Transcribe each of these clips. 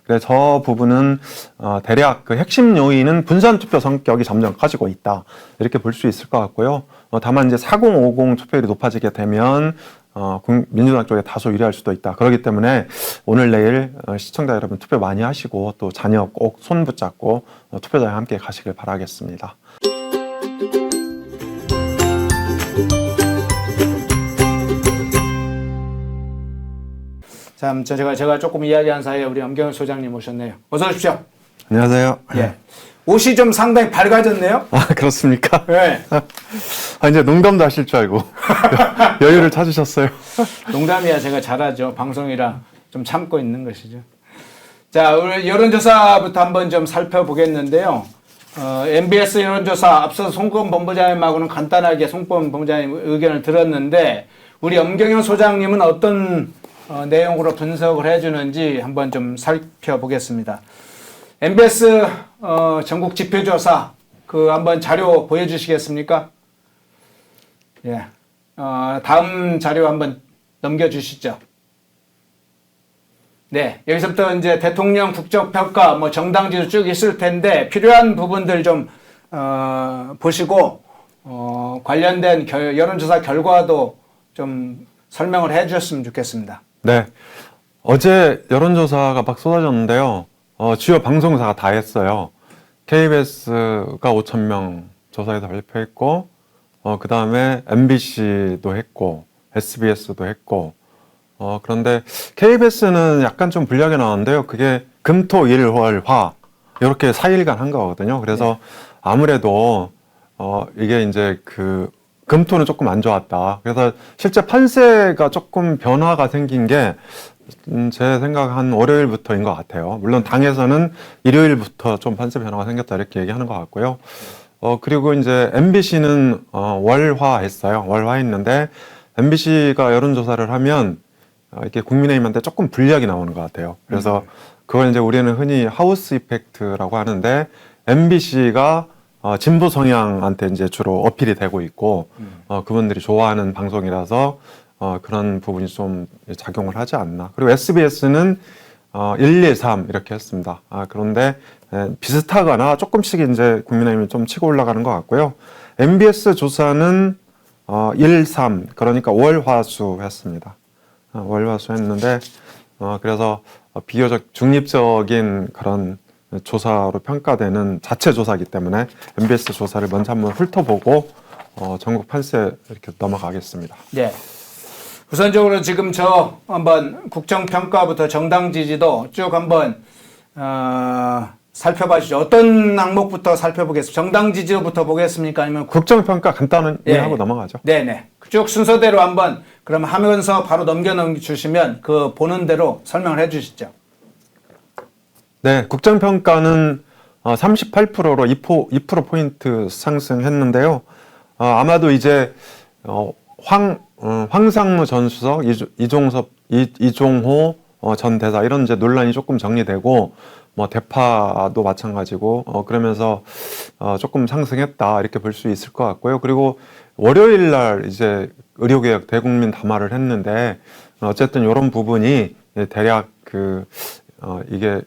그래서 저 부분은 대략 그 핵심 요인은 분산 투표 성격이 점점 커지고 있다. 이렇게 볼 수 있을 것 같고요. 다만 이제 4050 투표율이 높아지게 되면 민주당 쪽에 다소 유리할 수도 있다. 그렇기 때문에 오늘 내일 시청자 여러분 투표 많이 하시고 또 자녀 꼭 손 붙잡고 투표장에 함께 가시길 바라겠습니다. 참, 제가 조금 이야기한 사이에 우리 엄경현 소장님 오셨네요. 어서 오십시오. 안녕하세요. 예. 옷이 좀 상당히 밝아졌네요. 아, 그렇습니까? 네. 이제 농담도 하실 줄 알고 여유를 찾으셨어요. 농담이야 제가 잘하죠. 방송이라 좀 참고 있는 것이죠. 자, 우리 여론조사부터 한번 좀 살펴보겠는데요. MBS 여론조사 앞서 송권 본부장님하고는 간단하게 송권 본부장님 의견을 들었는데 우리 엄경영 소장님은 어떤 내용으로 분석을 해주는지 한번 좀 살펴보겠습니다. MBS 전국 지표조사 그 한번 자료 보여주시겠습니까? 예. 다음 자료 한번 넘겨주시죠. 네, 여기서부터 이제 대통령 국정평가, 뭐 정당 지도 쭉 있을 텐데 필요한 부분들 좀 보시고 관련된 여론조사 결과도 좀 설명을 해주셨으면 좋겠습니다. 네, 어제 여론조사가 막 쏟아졌는데요. 주요 방송사가 다 했어요. KBS가 5,000명 조사해서 발표했고, 그 다음에 MBC도 했고, SBS도 했고, 그런데 KBS는 약간 좀 불리하게 나왔는데요. 그게 금, 토, 일, 월, 화 이렇게 4일간 한 거거든요. 그래서 아무래도 이게 이제 그 금토는 조금 안 좋았다. 그래서 실제 판세가 조금 변화가 생긴 게 제 생각 한 월요일부터인 것 같아요. 물론 당에서는 일요일부터 좀 판세 변화가 생겼다 이렇게 얘기하는 것 같고요. 그리고 이제 MBC는 월화했어요. 월화했는데 MBC가 여론조사를 하면 이렇게 국민의힘한테 조금 불리하게 나오는 것 같아요. 그래서 그걸 이제 우리는 흔히 하우스 이펙트라고 하는데 MBC가 진보 성향한테 이제 주로 어필이 되고 있고 그분들이 좋아하는 방송이라서 그런 부분이 좀 작용을 하지 않나. 그리고 SBS는 1, 2, 3 이렇게 했습니다. 그런데 비슷하거나 조금씩 이제 국민의힘이 좀 치고 올라가는 것 같고요. MBS 조사는 1, 3 그러니까 월화수 했습니다. 월화수 했는데 그래서 비교적 중립적인 그런 조사로 평가되는 자체 조사이기 때문에 MBS 조사를 먼저 한번 훑어보고 전국 판세 이렇게 넘어가겠습니다. 네. 우선적으로 지금 저 한번 국정평가부터 정당 지지도 쭉 한번 살펴봐 주시죠. 어떤 항목부터 살펴보겠습니까? 정당 지지도부터 보겠습니까? 아니면 국정평가 간단히 하고 넘어가죠. 네네. 쭉 순서대로 한번 그럼 하면서 바로 넘겨주시면 그 보는 대로 설명을 해 주시죠. 네, 국정평가는 38%로 2%포인트 상승했는데요. 아마도 이제 황상무 전 수석, 이종호 전 대사 이런 이제 논란이 조금 정리되고 뭐 대파도 마찬가지고 그러면서 조금 상승했다 이렇게 볼 수 있을 것 같고요. 그리고 월요일 날 이제 의료개혁 대국민 담화를 했는데 어쨌든 이런 부분이 대략 이게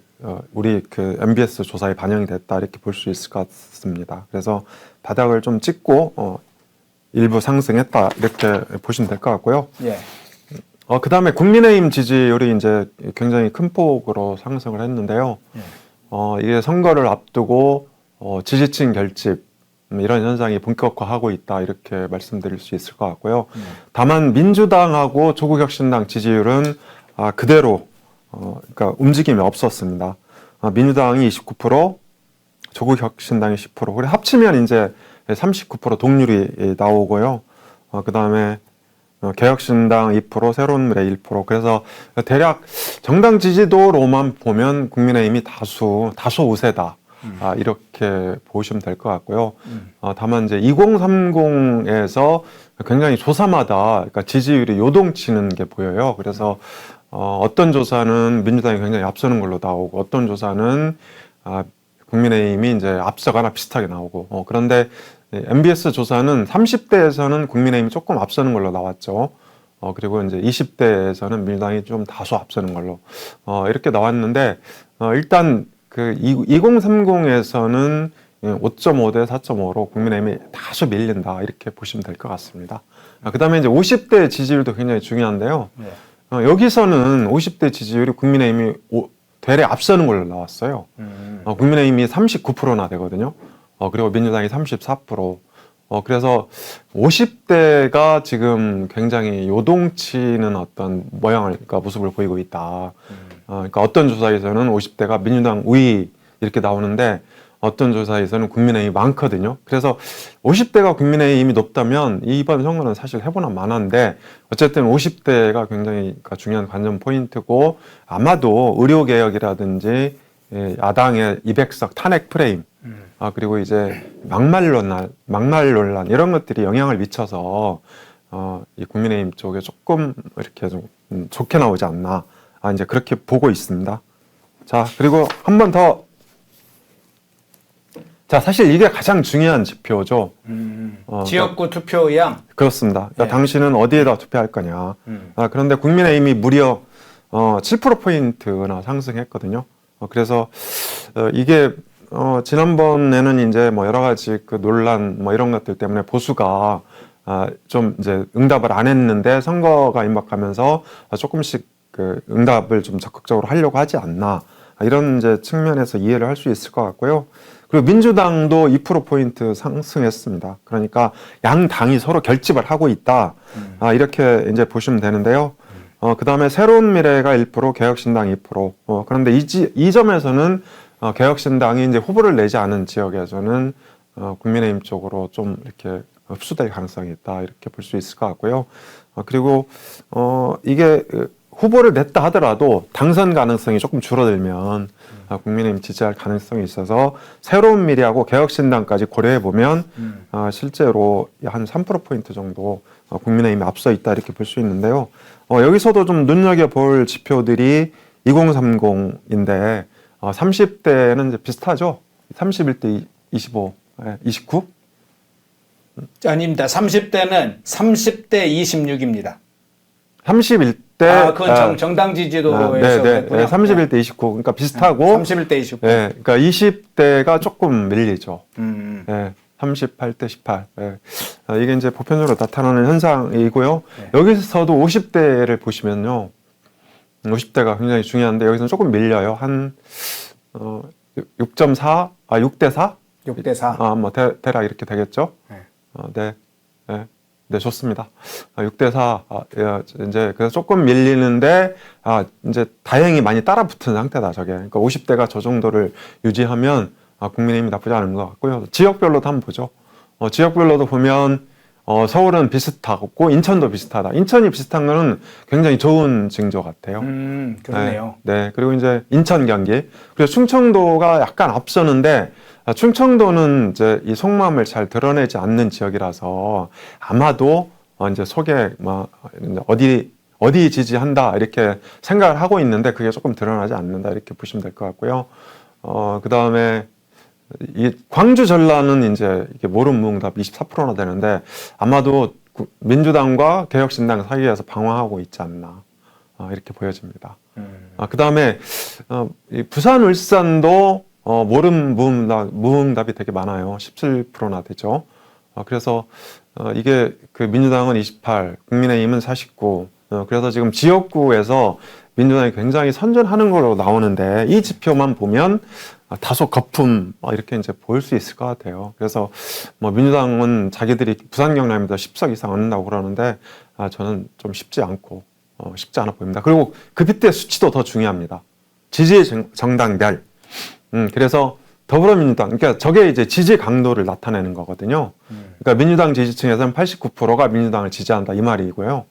우리 그 MBS 조사에 반영이 됐다 이렇게 볼 수 있을 것 같습니다. 그래서 바닥을 좀 찍고 일부 상승했다 이렇게 보시면 될 것 같고요. 예. 그 다음에 국민의힘 지지율이 이제 굉장히 큰 폭으로 상승을 했는데요. 예. 이게 선거를 앞두고 지지층 결집 이런 현상이 본격화하고 있다 이렇게 말씀드릴 수 있을 것 같고요. 다만 민주당하고 조국혁신당 지지율은 그대로 그러니까 움직임이 없었습니다. 민주당이 29%, 조국혁신당이 10%. 그래 합치면 이제 39% 동률이 나오고요. 그 다음에 개혁신당 2%, 새로운미래 1%. 그래서 대략 정당 지지도로만 보면 국민의힘이 다소 우세다. 이렇게 보시면 될 것 같고요. 다만 이제 2030에서 굉장히 조사마다 그러니까 지지율이 요동치는 게 보여요. 그래서 어떤 조사는 민주당이 굉장히 앞서는 걸로 나오고 어떤 조사는 국민의힘이 이제 앞서거나 비슷하게 나오고 그런데 MBS 조사는 30대에서는 국민의힘이 조금 앞서는 걸로 나왔죠. 그리고 이제 20대에서는 민주당이 좀 다소 앞서는 걸로 이렇게 나왔는데 일단 그 2030에서는 5.5대 4.5로 국민의힘이 다소 밀린다 이렇게 보시면 될 것 같습니다. 그다음에 이제 50대 지지율도 굉장히 중요한데요. 네. 여기서는 50대 지지율이 국민의힘이 대례 앞서는 걸로 나왔어요. 국민의힘이 39%나 되거든요. 그리고 민주당이 34%. 그래서 50대가 지금 굉장히 요동치는 어떤 모양을, 그러니까 모습을 보이고 있다. 그러니까 어떤 조사에서는 50대가 민주당 우위 이렇게 나오는데 어떤 조사에서는 국민의힘이 많거든요. 그래서 50대가 국민의힘이 높다면 이번 선거는 사실 해보나 마나인데 어쨌든 50대가 굉장히 중요한 관전 포인트고 아마도 의료개혁이라든지 야당의 200석 탄핵 프레임 그리고 이제 막말 논란 이런 것들이 영향을 미쳐서 이 국민의힘 쪽에 조금 이렇게 좀 좋게 나오지 않나 이제 그렇게 보고 있습니다. 자, 그리고 한 번 더. 자, 사실 이게 가장 중요한 지표죠. 지역구 투표량. 그렇습니다. 그러니까 네. 당신은 어디에다 투표할 거냐. 그런데 국민의힘이 무려 7%포인트나 상승했거든요. 그래서 이게 지난번에는 이제 뭐 여러 가지 그 논란 뭐 이런 것들 때문에 보수가 좀 이제 응답을 안 했는데 선거가 임박하면서 조금씩 그 응답을 좀 적극적으로 하려고 하지 않나. 이런 이제 측면에서 이해를 할 수 있을 것 같고요. 그리고 민주당도 2%포인트 상승했습니다. 그러니까 양 당이 서로 결집을 하고 있다. 이렇게 이제 보시면 되는데요. 그 다음에 새로운 미래가 1%, 개혁신당 2%. 그런데 이 점에서는 개혁신당이 이제 후보를 내지 않은 지역에서는 국민의힘 쪽으로 좀 이렇게 흡수될 가능성이 있다. 이렇게 볼 수 있을 것 같고요. 그리고 이게 후보를 냈다 하더라도 당선 가능성이 조금 줄어들면 국민의힘 지지할 가능성이 있어서 새로운 미래하고 개혁신당까지 고려해 보면 실제로 한 3%포인트 정도 국민의힘이 앞서 있다 이렇게 볼 수 있는데요. 여기서도 좀 눈여겨볼 지표들이 2030인데 30대는 이제 비슷하죠. 31대 25, 29? 아닙니다. 30대는 30대 26입니다. 31대 그건 정당 지지도에서 네, 31대 29. 그러니까 비슷하고 31대 29. 네, 그러니까 20대가 조금 밀리죠. 음. 네, 38대 18. 네. 이게 이제 보편적으로 나타나는 현상이고요. 네. 여기서도 50대를 보시면요. 50대가 굉장히 중요한데 여기서는 조금 밀려요. 한 6.4, 6대 4? 6대 4. 뭐 대략 이렇게 되겠죠. 네. 네. 네. 네, 좋습니다. 6대 4. 이제 그래서 조금 밀리는데 이제 다행히 많이 따라붙은 상태다, 저게. 그러니까 50대가 저 정도를 유지하면 국민의힘이 나쁘지 않은 것 같고요. 지역별로도 한번 보죠. 지역별로도 보면 서울은 비슷하고 인천도 비슷하다. 인천이 비슷한 거는 굉장히 좋은 징조 같아요. 그러네요. 네. 그리고 이제 인천, 경기. 그리고 충청도가 약간 앞서는데 충청도는 이제 이 속마음을 잘 드러내지 않는 지역이라서 아마도 이제 속에 뭐 어디 지지한다 이렇게 생각을 하고 있는데 그게 조금 드러나지 않는다 이렇게 보시면 될 것 같고요. 그 다음에 이 광주 전라는 이제 이게 모름무응답 24%나 되는데 아마도 민주당과 개혁신당 사이에서 방황하고 있지 않나 이렇게 보여집니다. 그 다음에 이 부산, 울산도 무응답이 되게 많아요. 17%나 되죠. 그래서 이게 그 민주당은 28, 국민의힘은 49. 그래서 지금 지역구에서 민주당이 굉장히 선전하는 걸로 나오는데 이 지표만 보면 다소 거품 이렇게 이제 보일 수 있을 것 같아요. 그래서 뭐 민주당은 자기들이 부산 경남에도 10석 이상 얻는다고 그러는데 저는 좀 쉽지 않아 보입니다. 그리고 그 빗대 수치도 더 중요합니다. 지지 정당별. 그래서 더불어민주당, 그러니까 저게 이제 지지 강도를 나타내는 거거든요. 그러니까 민주당 지지층에서는 89%가 민주당을 지지한다 이 말이고요.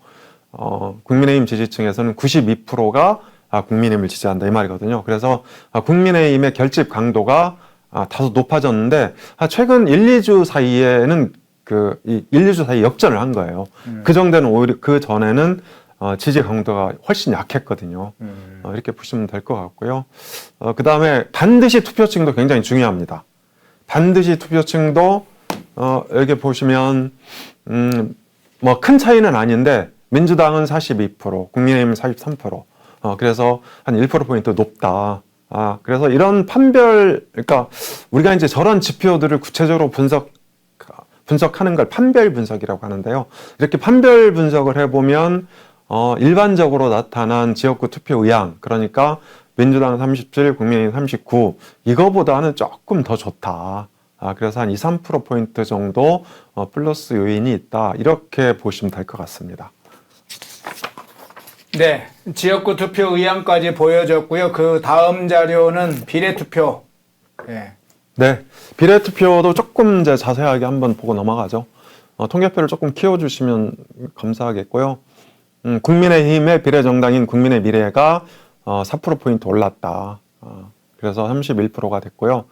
국민의힘 지지층에서는 92%가 국민의힘을 지지한다 이 말이거든요. 그래서 국민의힘의 결집 강도가 다소 높아졌는데 최근 1, 2주 사이에는 이 1, 2주 사이 역전을 한 거예요. 그 정도는 오히려 그 전에는 지지 강도가 훨씬 약했거든요. 이렇게 보시면 될 것 같고요. 그 다음에 반드시 투표층도 굉장히 중요합니다. 반드시 투표층도 여기 보시면 뭐 큰 차이는 아닌데 민주당은 42%, 국민의힘은 43%. 그래서 한 1%포인트 높다. 그래서 이런 그러니까 우리가 이제 저런 지표들을 구체적으로 분석하는 걸 판별 분석이라고 하는데요. 이렇게 판별 분석을 해보면 일반적으로 나타난 지역구 투표 의향, 그러니까 민주당 37, 국민의힘 39, 이거보다는 조금 더 좋다. 그래서 한 2, 3%포인트 정도 플러스 요인이 있다. 이렇게 보시면 될 것 같습니다. 네, 지역구 투표 의향까지 보여줬고요. 그 다음 자료는 비례투표. 네. 네, 비례투표도 조금 이제 자세하게 한번 보고 넘어가죠. 통계표를 조금 키워주시면 감사하겠고요. 국민의힘의 비례정당인 국민의 미래가 4%포인트 올랐다. 그래서 31%가 됐고요.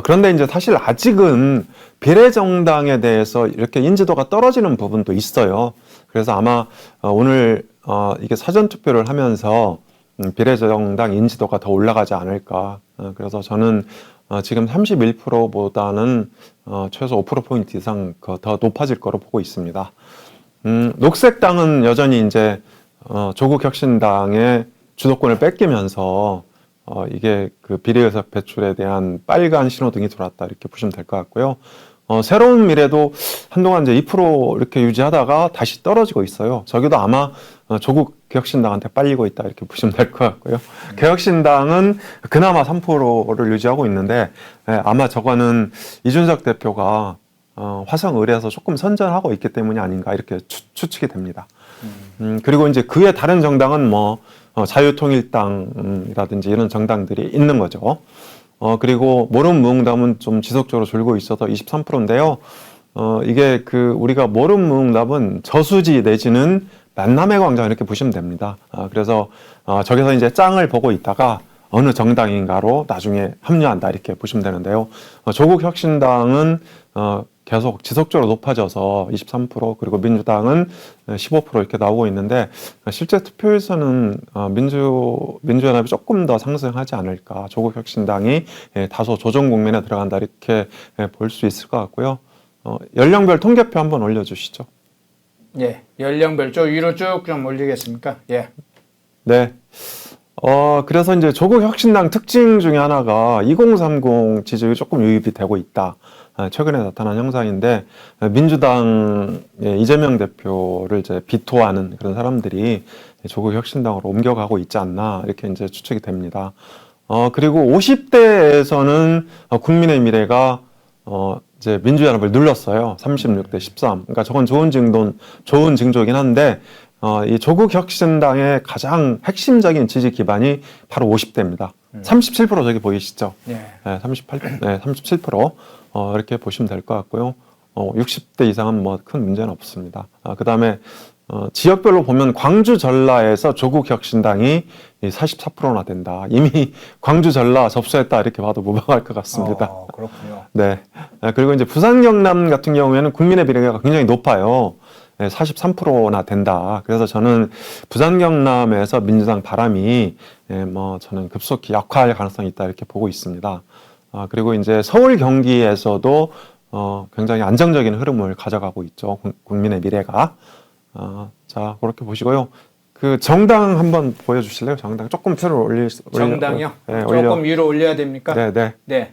그런데 이제 사실 아직은 비례정당에 대해서 이렇게 인지도가 떨어지는 부분도 있어요. 그래서 아마 오늘 이게 사전투표를 하면서 비례정당 인지도가 더 올라가지 않을까. 그래서 저는 지금 31%보다는 최소 5%포인트 이상 더 높아질 거로 보고 있습니다. 녹색당은 여전히 이제 조국혁신당의 주도권을 뺏기면서 이게 그 비례의석 배출에 대한 빨간 신호등이 들어왔다 이렇게 보시면 될 것 같고요. 새로운 미래도 한동안 이제 2% 이렇게 유지하다가 다시 떨어지고 있어요. 저기도 아마 조국 개혁신당한테 빨리고 있다 이렇게 보시면 될 것 같고요. 개혁신당은 그나마 3%를 유지하고 있는데 아마 저거는 이준석 대표가 화성을에서 조금 선전하고 있기 때문이 아닌가 이렇게 추측이 됩니다. 그리고 이제 그의 다른 정당은 뭐 자유통일당이라든지 이런 정당들이 있는 거죠. 그리고 모름무응답은 좀 지속적으로 줄고 있어서 23%인데요. 이게 우리가 모름무응답은 저수지 내지는 만남의 광장 이렇게 보시면 됩니다. 그래서 저기서 이제 짱을 보고 있다가 어느 정당인가로 나중에 합류한다 이렇게 보시면 되는데요. 조국혁신당은 계속 지속적으로 높아져서 23% 그리고 민주당은 15% 이렇게 나오고 있는데 실제 투표에서는 민주연합이 조금 더 상승하지 않을까. 조국혁신당이 다소 조정 국면에 들어간다 이렇게 볼 수 있을 것 같고요. 연령별 통계표 한번 올려주시죠. 예, 연령별 쪽 위로 쭉 좀 올리겠습니까? 예. 네. 그래서 이제 조국혁신당 특징 중에 하나가 2030 지지율이 조금 유입이 되고 있다. 최근에 나타난 현상인데 민주당 이재명 대표를 이제 비토하는 그런 사람들이 조국혁신당으로 옮겨가고 있지 않나 이렇게 이제 추측이 됩니다. 그리고 50대에서는 국민의 미래가 이제 민주연합을 눌렀어요. 36대 13. 그러니까 저건 좋은 징조긴 한데 이 조국혁신당의 가장 핵심적인 지지 기반이 바로 50대입니다. 37% 저기 보이시죠? 예. 37%. 이렇게 보시면 될 것 같고요. 60대 이상은 뭐 큰 문제는 없습니다. 그 다음에 지역별로 보면 광주 전라에서 조국혁신당이 44%나 된다. 이미 광주 전라 접수했다 이렇게 봐도 무방할 것 같습니다. 그렇군요. 네. 그리고 이제 부산 경남 같은 경우에는 국민의 비례가 굉장히 높아요. 43%나 된다. 그래서 저는 부산 경남에서 민주당 바람이 저는 급속히 약화할 가능성이 있다 이렇게 보고 있습니다. 그리고 이제 서울 경기에서도 굉장히 안정적인 흐름을 가져가고 있죠. 국민의 미래가. 자, 그렇게 보시고요. 그 정당 한번 보여주실래요? 정당 조금 표를 정당요? 네, 조금 위로 올려야 됩니까? 네.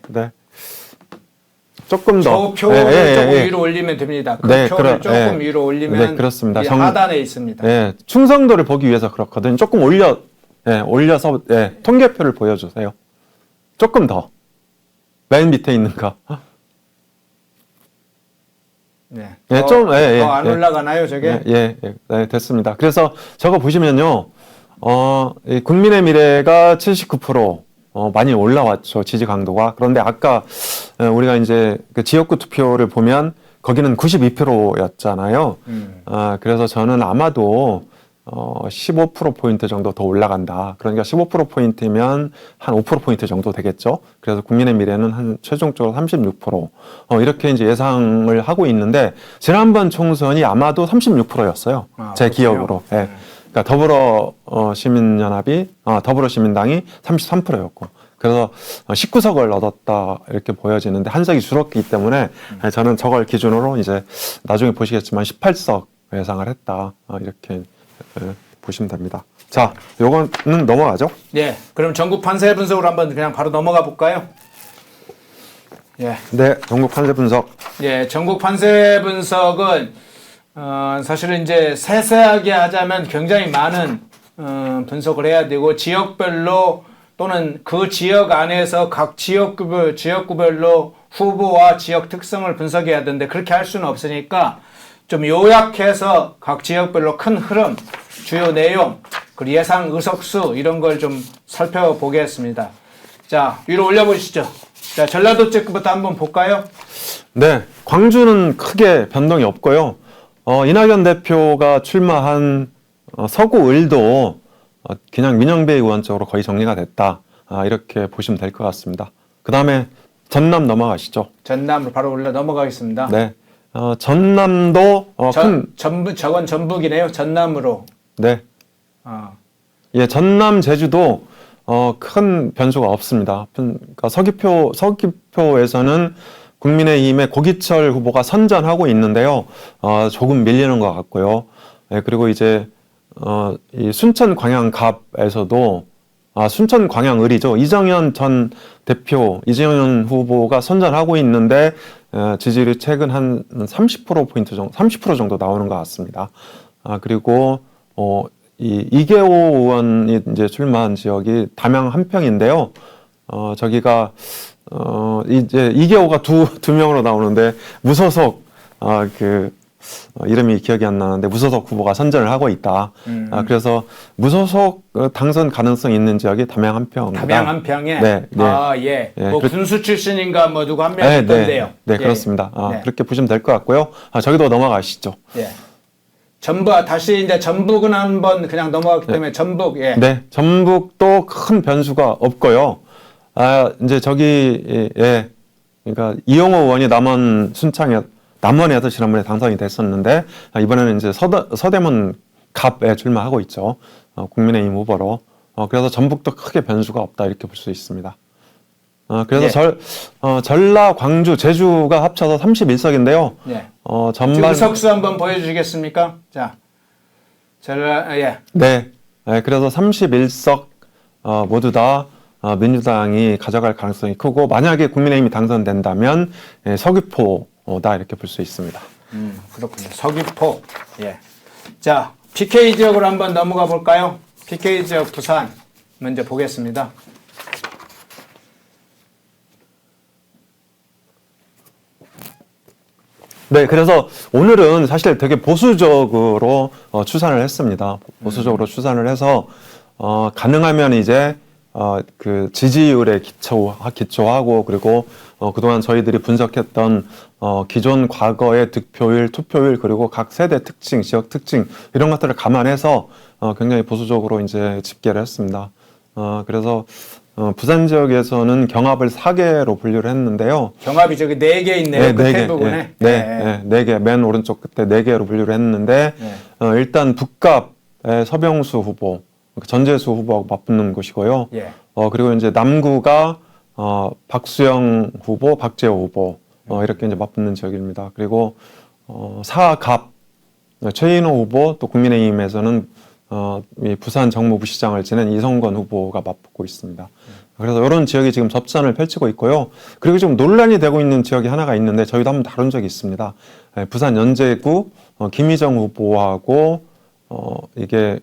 조금 더. 저 표를 조금 위로 올리면 됩니다. 그 표를 조금 위로 올리면 그렇습니다. 하단에 있습니다. 네, 충성도를 보기 위해서 그렇거든요. 조금 올려서 통계표를 보여주세요. 조금 더. 맨 밑에 있는 거. 네. 좀, 더 안 올라가나요, 저게? 네, 됐습니다. 그래서 저거 보시면요, 이 국민의 미래가 79%, 많이 올라왔죠, 지지 강도가. 그런데 아까 우리가 이제 그 지역구 투표를 보면 거기는 92%였잖아요. 그래서 저는 아마도 15%포인트 정도 더 올라간다. 그러니까 15%포인트면 한 5%포인트 정도 되겠죠. 그래서 국민의 미래는 한 최종적으로 36%. 이렇게 이제 예상을 하고 있는데, 지난번 총선이 아마도 36%였어요. 제 기억으로. 네. 그러니까 더불어시민당이 33%였고. 그래서 19석을 얻었다 이렇게 보여지는데 한 석이 줄었기 때문에 저는 저걸 기준으로 이제 나중에 보시겠지만 18석 예상을 했다. 이렇게 보시면 됩니다. 자, 요거는 넘어가죠. 예. 그럼 전국 판세 분석으로 한번 그냥 바로 넘어가 볼까요? 예. 네, 전국 판세 분석. 예, 전국 판세 분석은 사실은 이제 세세하게 하자면 굉장히 많은 분석을 해야 되고 지역별로 또는 그 지역 안에서 각 지역구별로 후보와 지역 특성을 분석해야 되는데 그렇게 할 수는 없으니까 좀 요약해서 각 지역별로 큰 흐름, 주요 내용, 그리고 예상 의석수 이런 걸 좀 살펴보겠습니다. 자, 위로 올려보시죠. 자, 전라도 쪽부터 한번 볼까요? 네, 광주는 크게 변동이 없고요. 이낙연 대표가 출마한 서구 을도 그냥 민영배 의원 쪽으로 거의 정리가 됐다. 이렇게 보시면 될 것 같습니다. 그 다음에 전남 넘어가시죠. 전남으로 바로 올려 넘어가겠습니다. 네, 전남도 저건 전북이네요. 전남으로. 네, 예, 전남 제주도 큰 변수가 없습니다. 그러니까 서귀포에서는 국민의힘의 고기철 후보가 선전하고 있는데요. 조금 밀리는 것 같고요. 예, 그리고 이제 이 순천 광양갑에서도 순천 광양을이죠. 이정현 전 대표, 이정현 후보가 선전하고 있는데 지지율이 최근 한 30%포인트 정도, 30% 정도 나오는 것 같습니다. 그리고 이계호 의원이 이제 출마한 지역이 담양 한평인데요. 저기가 이제 이계호가 두 명으로 나오는데 무소속 이름이 기억이 안 나는데 무소속 후보가 선전을 하고 있다. 그래서 무소속 당선 가능성 있는 지역이 담양 한평입니다. 담양 한평에. 네, 네. 예. 예, 뭐 군수 출신인가 뭐 누구 한 명 네, 있던데요. 네, 예. 그렇습니다. 네. 그렇게 보시면 될 것 같고요. 저기도 넘어가시죠. 예. 다시 이제 전북은 한번 그냥 넘어갔기 때문에 전북. 예. 네, 전북도 큰 변수가 없고요. 이제 저기 그러니까 이용호 의원이 남원에서 지난번에 당선이 됐었는데 이번에는 이제 서대문 갑에 출마하고 있죠. 국민의힘 후보로. 그래서 전북도 크게 변수가 없다 이렇게 볼 수 있습니다. 그래서 네. 전라, 광주, 제주가 합쳐서 31석인데요. 네. 전반 의석수 한번 보여주시겠습니까? 자, 예. 네, 그래서 31석 모두 다 민주당이 가져갈 가능성이 크고 만약에 국민의힘이 당선된다면 서귀포다 이렇게 볼 수 있습니다. 그렇군요. 서귀포. 예. 자, PK 지역으로 한번 넘어가 볼까요? PK 지역 부산 먼저 보겠습니다. 네, 그래서 오늘은 사실 되게 보수적으로 추산을 했습니다. 보수적으로 추산을 해서 가능하면 이제 그 지지율에 기초하고 그리고 그동안 저희들이 분석했던 기존 과거의 득표율, 투표율 그리고 각 세대 특징, 지역 특징 이런 것들을 감안해서 굉장히 보수적으로 이제 집계를 했습니다. 그래서 부산 지역에서는 경합을 4개로 분류를 했는데요. 경합이 저기 4개 있네요. 끝에 부분에. 네 개, 맨 오른쪽 끝에 4개로 분류를 했는데 일단 북갑의 서병수 후보, 전재수 후보하고 맞붙는 곳이고요. 예. 그리고 이제 남구가 박수영 후보, 박재호 후보 이렇게 이제 맞붙는 지역입니다. 그리고 사갑 최인호 후보 또 국민의힘에서는 이 부산 정무부시장을 지낸 이성건 후보가 맞붙고 있습니다. 그래서 이런 지역이 지금 접전을 펼치고 있고요. 그리고 지금 논란이 되고 있는 지역이 하나가 있는데 저희도 한번 다룬 적이 있습니다. 부산 연제구 김희정 후보하고 이게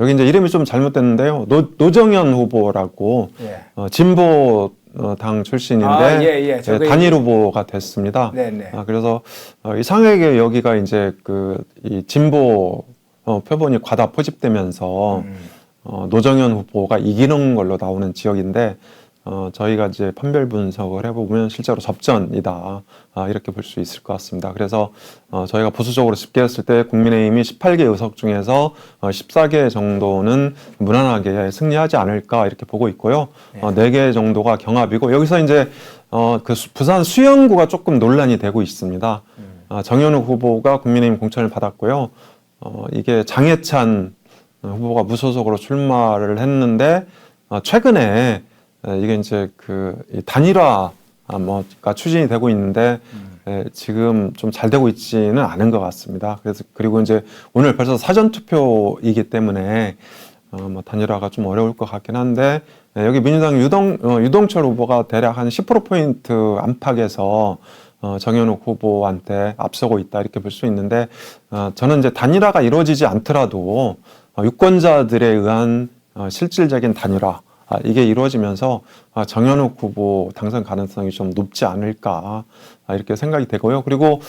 여기 이제 이름이 좀 잘못됐는데요. 노정현 후보라고 예. 진보 당 출신인데 단일 후보가 됐습니다. 네네. 그래서 이상하게 여기가 이제 이 진보 표본이 과다 포집되면서 노정현 후보가 이기는 걸로 나오는 지역인데 저희가 이제 판별 분석을 해보면 실제로 접전이다 이렇게 볼 수 있을 것 같습니다. 그래서 저희가 보수적으로 집계했을 때 국민의힘이 18개 의석 중에서 14개 정도는 무난하게 승리하지 않을까 이렇게 보고 있고요. 4개 정도가 경합이고 여기서 이제 그 부산 수영구가 조금 논란이 되고 있습니다. 정현욱 후보가 국민의힘 공천을 받았고요. 이게 장해찬 후보가 무소속으로 출마를 했는데 최근에 이게 이제 이 단일화가 추진이 되고 있는데 지금 좀 잘 되고 있지는 않은 것 같습니다. 그래서 그리고 이제 오늘 벌써 사전 투표이기 때문에 뭐 단일화가 좀 어려울 것 같긴 한데 여기 민주당 유동철 후보가 대략 한 10%포인트 안팎에서 정현욱 후보한테 앞서고 있다 이렇게 볼 수 있는데 저는 이제 단일화가 이루어지지 않더라도 유권자들에 의한 실질적인 단일화 이게 이루어지면서 정현욱 후보 당선 가능성이 좀 높지 않을까 이렇게 생각이 되고요. 그리고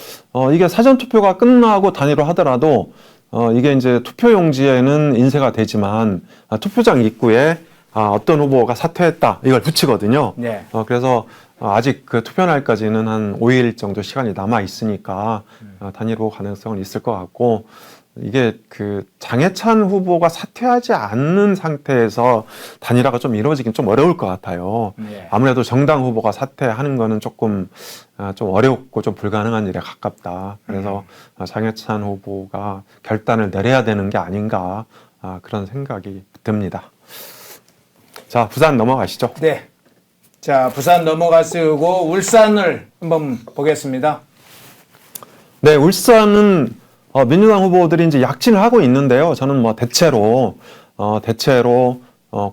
이게 사전 투표가 끝나고 단일화 하더라도 이게 이제 투표용지에는 인쇄가 되지만 투표장 입구에 어떤 후보가 사퇴했다 이걸 붙이거든요. 네. 그래서 아직 그 투표 날까지는 한 5일 정도 시간이 남아 있으니까 단일화 가능성은 있을 것 같고 이게 그 장해찬 후보가 사퇴하지 않는 상태에서 단일화가 좀 이루어지긴 좀 어려울 것 같아요. 네. 아무래도 정당 후보가 사퇴하는 거는 조금 좀 어렵고 좀 불가능한 일에 가깝다. 그래서 장해찬 후보가 결단을 내려야 되는 게 아닌가 그런 생각이 듭니다. 자, 부산 넘어가시죠. 네. 자, 부산 넘어가시고 울산을 한번 보겠습니다. 네, 울산은 민주당 후보들이 이제 약진을 하고 있는데요. 저는 뭐 대체로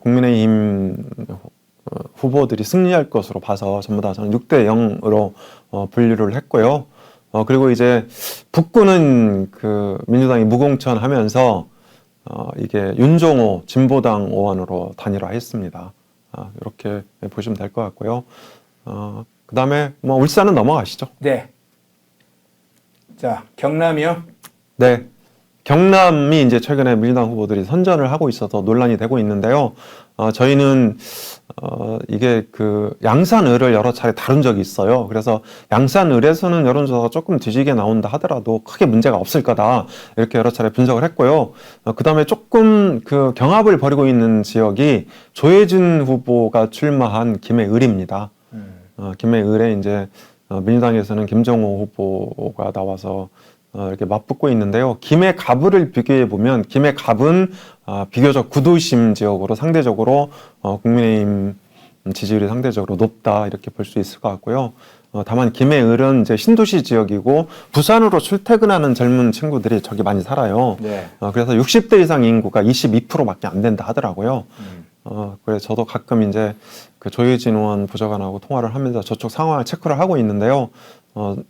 국민의힘 후보들이 승리할 것으로 봐서 전부 다 저는 6대 0으로 분류를 했고요. 그리고 이제 북구는 그 민주당이 무공천하면서 이게 윤종호 진보당 의원으로 단일화했습니다. 이렇게 보시면 될 것 같고요. 그 다음에 뭐 울산은 넘어가시죠. 네. 자, 경남이요. 네. 경남이 이제 최근에 민주당 후보들이 선전을 하고 있어서 논란이 되고 있는데요. 저희는 이게 그 양산을을 여러 차례 다룬 적이 있어요. 그래서 양산을에서는 여론조사가 조금 뒤지게 나온다 하더라도 크게 문제가 없을 거다 이렇게 여러 차례 분석을 했고요. 그 다음에 조금 그 경합을 벌이고 있는 지역이 조혜진 후보가 출마한 김해을입니다. 김해을에 이제 민주당에서는 김정호 후보가 나와서 이렇게 맞붙고 있는데요. 김해갑을 비교해 보면 김해갑은 비교적 구도심 지역으로 상대적으로 국민의힘 지지율이 상대적으로 높다 이렇게 볼 수 있을 것 같고요. 다만 김해을은 이제 신도시 지역이고 부산으로 출퇴근하는 젊은 친구들이 저기 많이 살아요. 네. 그래서 60대 이상 인구가 22%밖에 안 된다 하더라고요. 그래서 저도 가끔 이제 그 조혜진 의원 부적안하고 통화를 하면서 저쪽 상황을 체크를 하고 있는데요.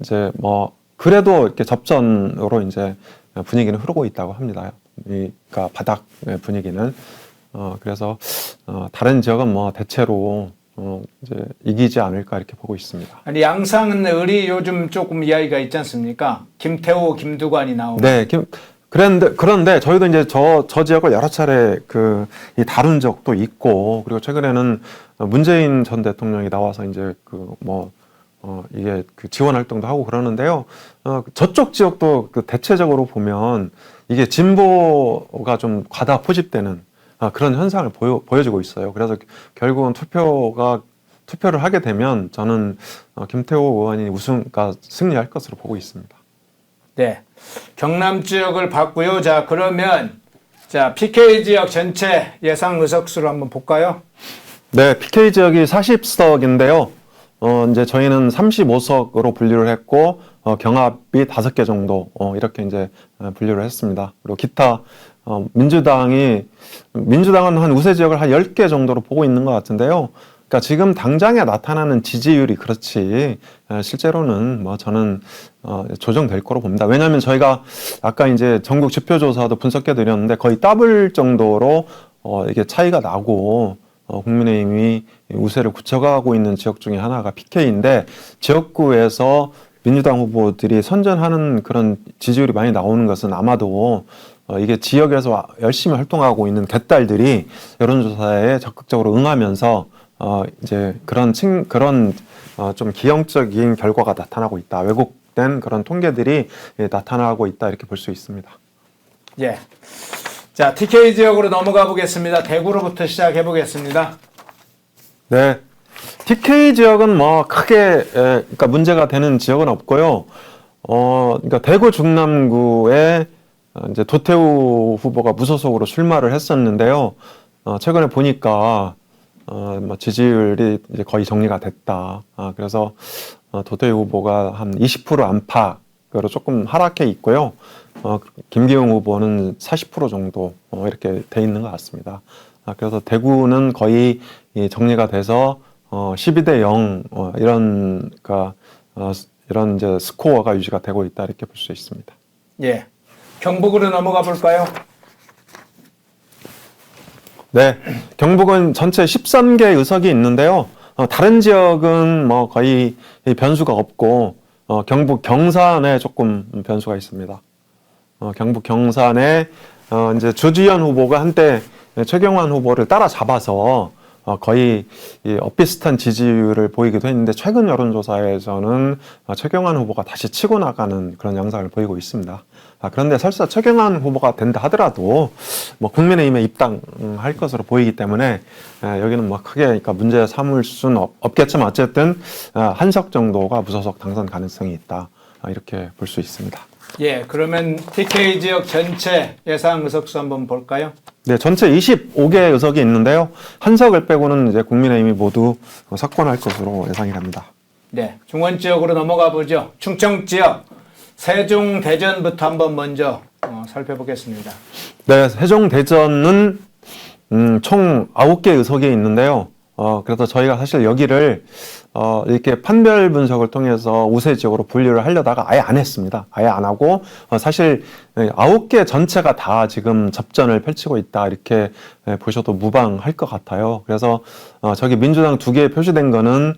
이제 뭐 그래도 이렇게 접전으로 이제 분위기는 흐르고 있다고 합니다. 그러니까 바닥 분위기는. 그래서 다른 지역은 뭐 대체로 이제 이기지 않을까 이렇게 보고 있습니다. 아니 양산을이 요즘 조금 이야기가 있지 않습니까? 김태호, 김두관이 나오고. 네, 그런데 저희도 이제 저 지역을 여러 차례 이 다룬 적도 있고 그리고 최근에는 문재인 전 대통령이 나와서 이제 이게 그 지원 활동도 하고 그러는데요. 저쪽 지역도 그 대체적으로 보면 이게 진보가 좀 과다 포집되는 그런 현상을 보여주고 있어요. 그래서 결국은 투표를 하게 되면 저는 김태호 의원이 그러니까 승리할 것으로 보고 있습니다. 네. 경남 지역을 봤고요. 자, 그러면 자, PK 지역 전체 예상 의석수를 한번 볼까요? 네, PK 지역이 40석인데요. 이제 저희는 35석으로 분류를 했고, 경합이 5개 정도, 이렇게 이제 분류를 했습니다. 그리고 기타, 민주당은 한 우세 지역을 한 10개 정도로 보고 있는 것 같은데요. 그러니까 지금 당장에 나타나는 지지율이 그렇지, 실제로는 뭐 저는, 조정될 거로 봅니다. 왜냐하면 저희가 아까 이제 전국 지표조사도 분석해 드렸는데 거의 더블 정도로, 이게 차이가 나고, 국민의힘이 우세를 굳혀가고 있는 지역 중에 하나가 PK인데 지역구에서 민주당 후보들이 선전하는 그런 지지율이 많이 나오는 것은 아마도 이게 지역에서 열심히 활동하고 있는 개딸들이 여론조사에 적극적으로 응하면서 이제 그런 좀 기형적인 결과가 나타나고 있다. 왜곡된 그런 통계들이 나타나고 있다 이렇게 볼 수 있습니다. 예. 자, TK 지역으로 넘어가 보겠습니다. 대구로부터 시작해 보겠습니다. 네. TK 지역은 뭐 크게 그러니까 문제가 되는 지역은 없고요. 그러니까 대구 중남구에 이제 도태우 후보가 무소속으로 출마를 했었는데요. 최근에 보니까 뭐 지지율이 이제 거의 정리가 됐다. 그래서 도토리 후보가 한 20% 안팎으로 조금 하락해 있고요. 김기용 후보는 40% 정도 이렇게 돼 있는 것 같습니다. 그래서 대구는 거의 정리가 돼서 12대 0 이런 그러니까 이런 이제 스코어가 유지가 되고 있다 이렇게 볼 수 있습니다. 예. 경북으로 넘어가 볼까요? 네, 경북은 전체 13개 의석이 있는데요. 다른 지역은 뭐 거의 변수가 없고 경북 경산에 조금 변수가 있습니다. 경북 경산에 이제 주지현 후보가 한때 최경환 후보를 따라잡아서 거의 엇비슷한 지지율을 보이기도 했는데 최근 여론조사에서는 최경환 후보가 다시 치고 나가는 그런 양상을 보이고 있습니다. 그런데 설사 최경환 후보가 된다 하더라도 뭐 국민의힘에 입당할 것으로 보이기 때문에 여기는 뭐 크게 그러니까 문제 삼을 수는 없겠지만 어쨌든 한석 정도가 무소속 당선 가능성이 있다 이렇게 볼 수 있습니다. 예, 그러면 TK 지역 전체 예상 의석수 한번 볼까요? 네, 전체 25개 의석이 있는데요. 한석을 빼고는 이제 국민의힘이 모두 석권할 것으로 예상이 됩니다. 네, 중원 지역으로 넘어가 보죠. 충청 지역 세종 대전부터 한번 먼저 살펴보겠습니다. 네, 세종 대전은 총 9개 의석이 있는데요. 그래서 저희가 사실 여기를 이렇게 판별 분석을 통해서 우세 지역으로 분류를 하려다가 아예 안 했습니다. 아예 안 하고 사실 9개 전체가 다 지금 접전을 펼치고 있다 이렇게 보셔도 무방할 것 같아요. 그래서 저기 민주당 2개 표시된 거는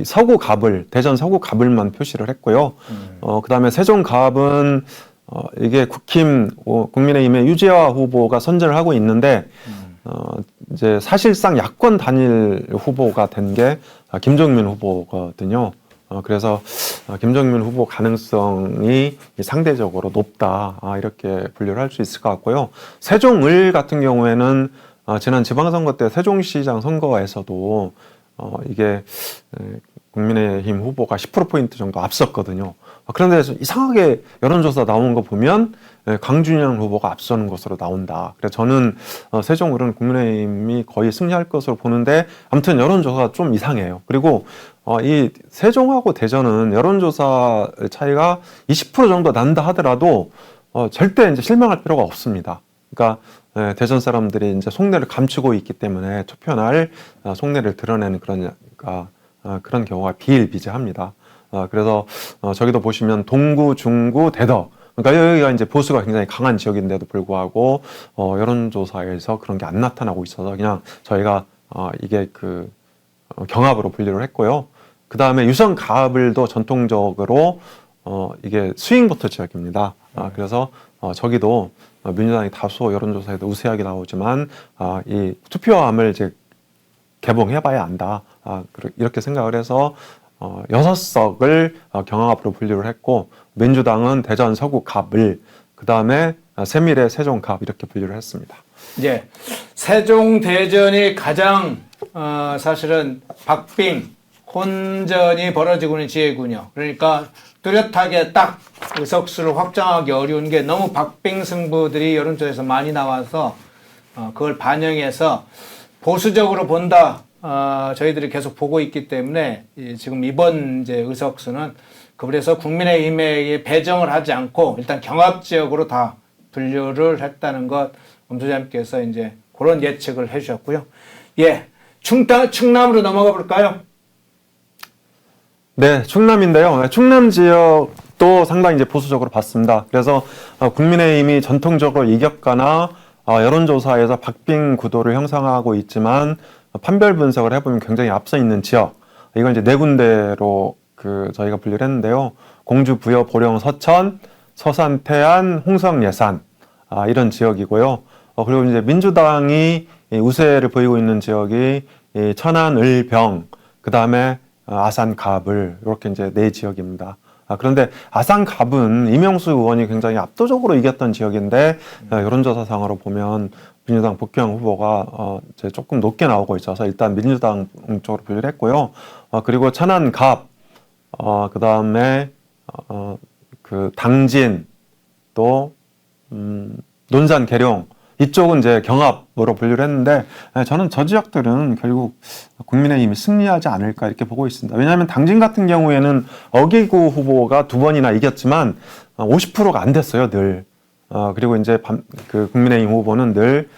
서구 갑을 대전 서구 갑을만 표시를 했고요. 그다음에 세종 갑은 이게 국민의힘의 유재하 후보가 선전을 하고 있는데 이제 사실상 야권 단일 후보가 된 게 김정민 후보거든요. 그래서 김정민 후보 가능성이 상대적으로 높다 이렇게 분류를 할 수 있을 것 같고요. 세종을 같은 경우에는 지난 지방선거 때 세종시장 선거에서도 이게 국민의힘 후보가 10%포인트 정도 앞섰거든요. 그런데 이상하게 여론조사 나온 거 보면 강준영 후보가 앞서는 것으로 나온다. 그래서 저는 세종을은 국민의힘이 거의 승리할 것으로 보는데 아무튼 여론조사가 좀 이상해요. 그리고 이 세종하고 대전은 여론조사 차이가 20% 정도 난다 하더라도 절대 이제 실망할 필요가 없습니다. 그러니까 대전 사람들이 이제 속내를 감추고 있기 때문에 투표날 속내를 드러내는 그런 경우가 비일비재합니다. 그래서 저기도 보시면 동구, 중구, 대덕. 그러니까 여기가 이제 보수가 굉장히 강한 지역인데도 불구하고 여론조사에서 그런 게 안 나타나고 있어서 그냥 저희가 이게 경합으로 분류를 했고요. 그 다음에 유성 가을도 전통적으로 이게 스윙보터 지역입니다. 그래서 저기도 민주당이 다소 여론조사에도 우세하게 나오지만 이 투표함을 이제 개봉해봐야 안다. 이렇게 생각을 해서 6석을 경합으로 분류를 했고 민주당은 대전 서구 갑을 그 다음에 세밀의 세종 갑 이렇게 분류를 했습니다. 예, 세종 대전이 가장 사실은 박빙 혼전이 벌어지고 있는 지역이군요. 그러니까 뚜렷하게 딱 의석수를 확정하기 어려운 게 너무 박빙 승부들이 여론조사에서 많이 나와서 그걸 반영해서 보수적으로 본다. 저희들이 계속 보고 있기 때문에 지금 이번 이제 의석수는 그래서 국민의힘에 배정을 하지 않고 일단 경합 지역으로 다 분류를 했다는 것 엄 소장님께서 이제 그런 예측을 해주셨고요. 예, 충남으로 넘어가 볼까요? 네, 충남인데요. 충남 지역도 상당히 이제 보수적으로 봤습니다. 그래서 국민의힘이 전통적으로 이겼거나 여론조사에서 박빙 구도를 형성하고 있지만 판별 분석을 해보면 굉장히 앞서 있는 지역. 이건 이제 네 군데로 저희가 분류를 했는데요. 공주, 부여, 보령, 서천, 서산, 태안, 홍성, 예산. 이런 지역이고요. 그리고 이제 민주당이 우세를 보이고 있는 지역이 천안, 을, 병, 그 다음에 아산, 갑을 이렇게 이제 네 지역입니다. 그런데 아산, 갑은 이명수 의원이 굉장히 압도적으로 이겼던 지역인데 여론조사상으로 보면 민주당 복귀형 후보가 이제 조금 높게 나오고 있어서 일단 민주당 쪽으로 분류를 했고요. 그리고 천안, 갑, 그 다음에 당진 또 논산, 계룡 이쪽은 이제 경합으로 분류를 했는데 저는 저 지역들은 결국 국민의힘이 승리하지 않을까 이렇게 보고 있습니다. 왜냐하면 당진 같은 경우에는 어기구 후보가 2번이나 이겼지만 50%가 안 됐어요, 늘. 그리고 이제 그 국민의힘 후보는 늘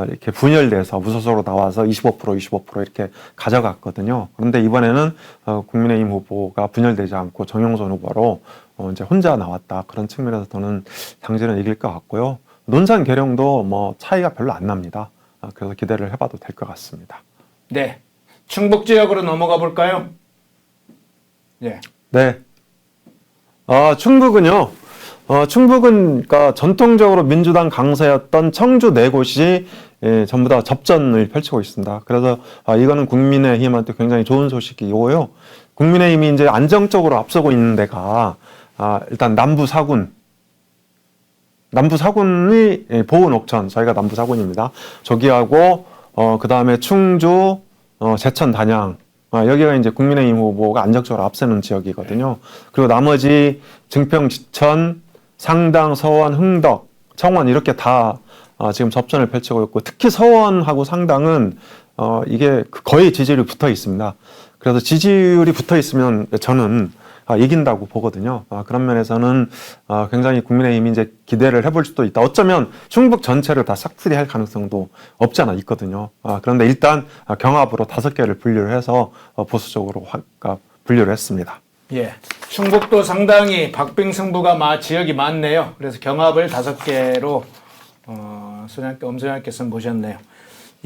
이렇게 분열돼서 무소속으로 나와서 25% 이렇게 가져갔거든요. 그런데 이번에는 국민의힘 후보가 분열되지 않고 정영선 후보로 이제 혼자 나왔다. 그런 측면에서 저는 당진은 이길 것 같고요. 논산 계룡도 뭐 차이가 별로 안 납니다. 그래서 기대를 해봐도 될 것 같습니다. 네. 충북 지역으로 넘어가 볼까요? 예. 네. 충북은요. 충북은 그러니까 전통적으로 민주당 강세였던 청주 네 곳이 전부 다 접전을 펼치고 있습니다. 그래서 이거는 국민의힘한테 굉장히 좋은 소식이고요. 국민의힘이 이제 안정적으로 앞서고 있는 데가 일단 남부 사군이 보은 옥천, 저희가 남부 사군입니다. 저기하고 그 다음에 충주, 제천, 단양. 여기가 이제 국민의힘 후보가 안정적으로 앞서는 지역이거든요. 그리고 나머지 증평, 지천, 상당, 서원, 흥덕, 청원 이렇게 다 지금 접전을 펼치고 있고 특히 서원하고 상당은 이게 거의 지지율이 붙어 있습니다. 그래서 지지율이 붙어 있으면 저는 이긴다고 보거든요. 그런 면에서는 굉장히 국민의힘이 이제 기대를 해볼 수도 있다. 어쩌면 충북 전체를 다 싹쓸이할 가능성도 없지 않아 있거든요. 그런데 일단 경합으로 5개를 분류를 해서 보수적으로 분류를 했습니다. 예. 충북도 상당히 박빙 승부가 지역이 많네요. 그래서 경합을 5개로 엄소장께서 보셨네요.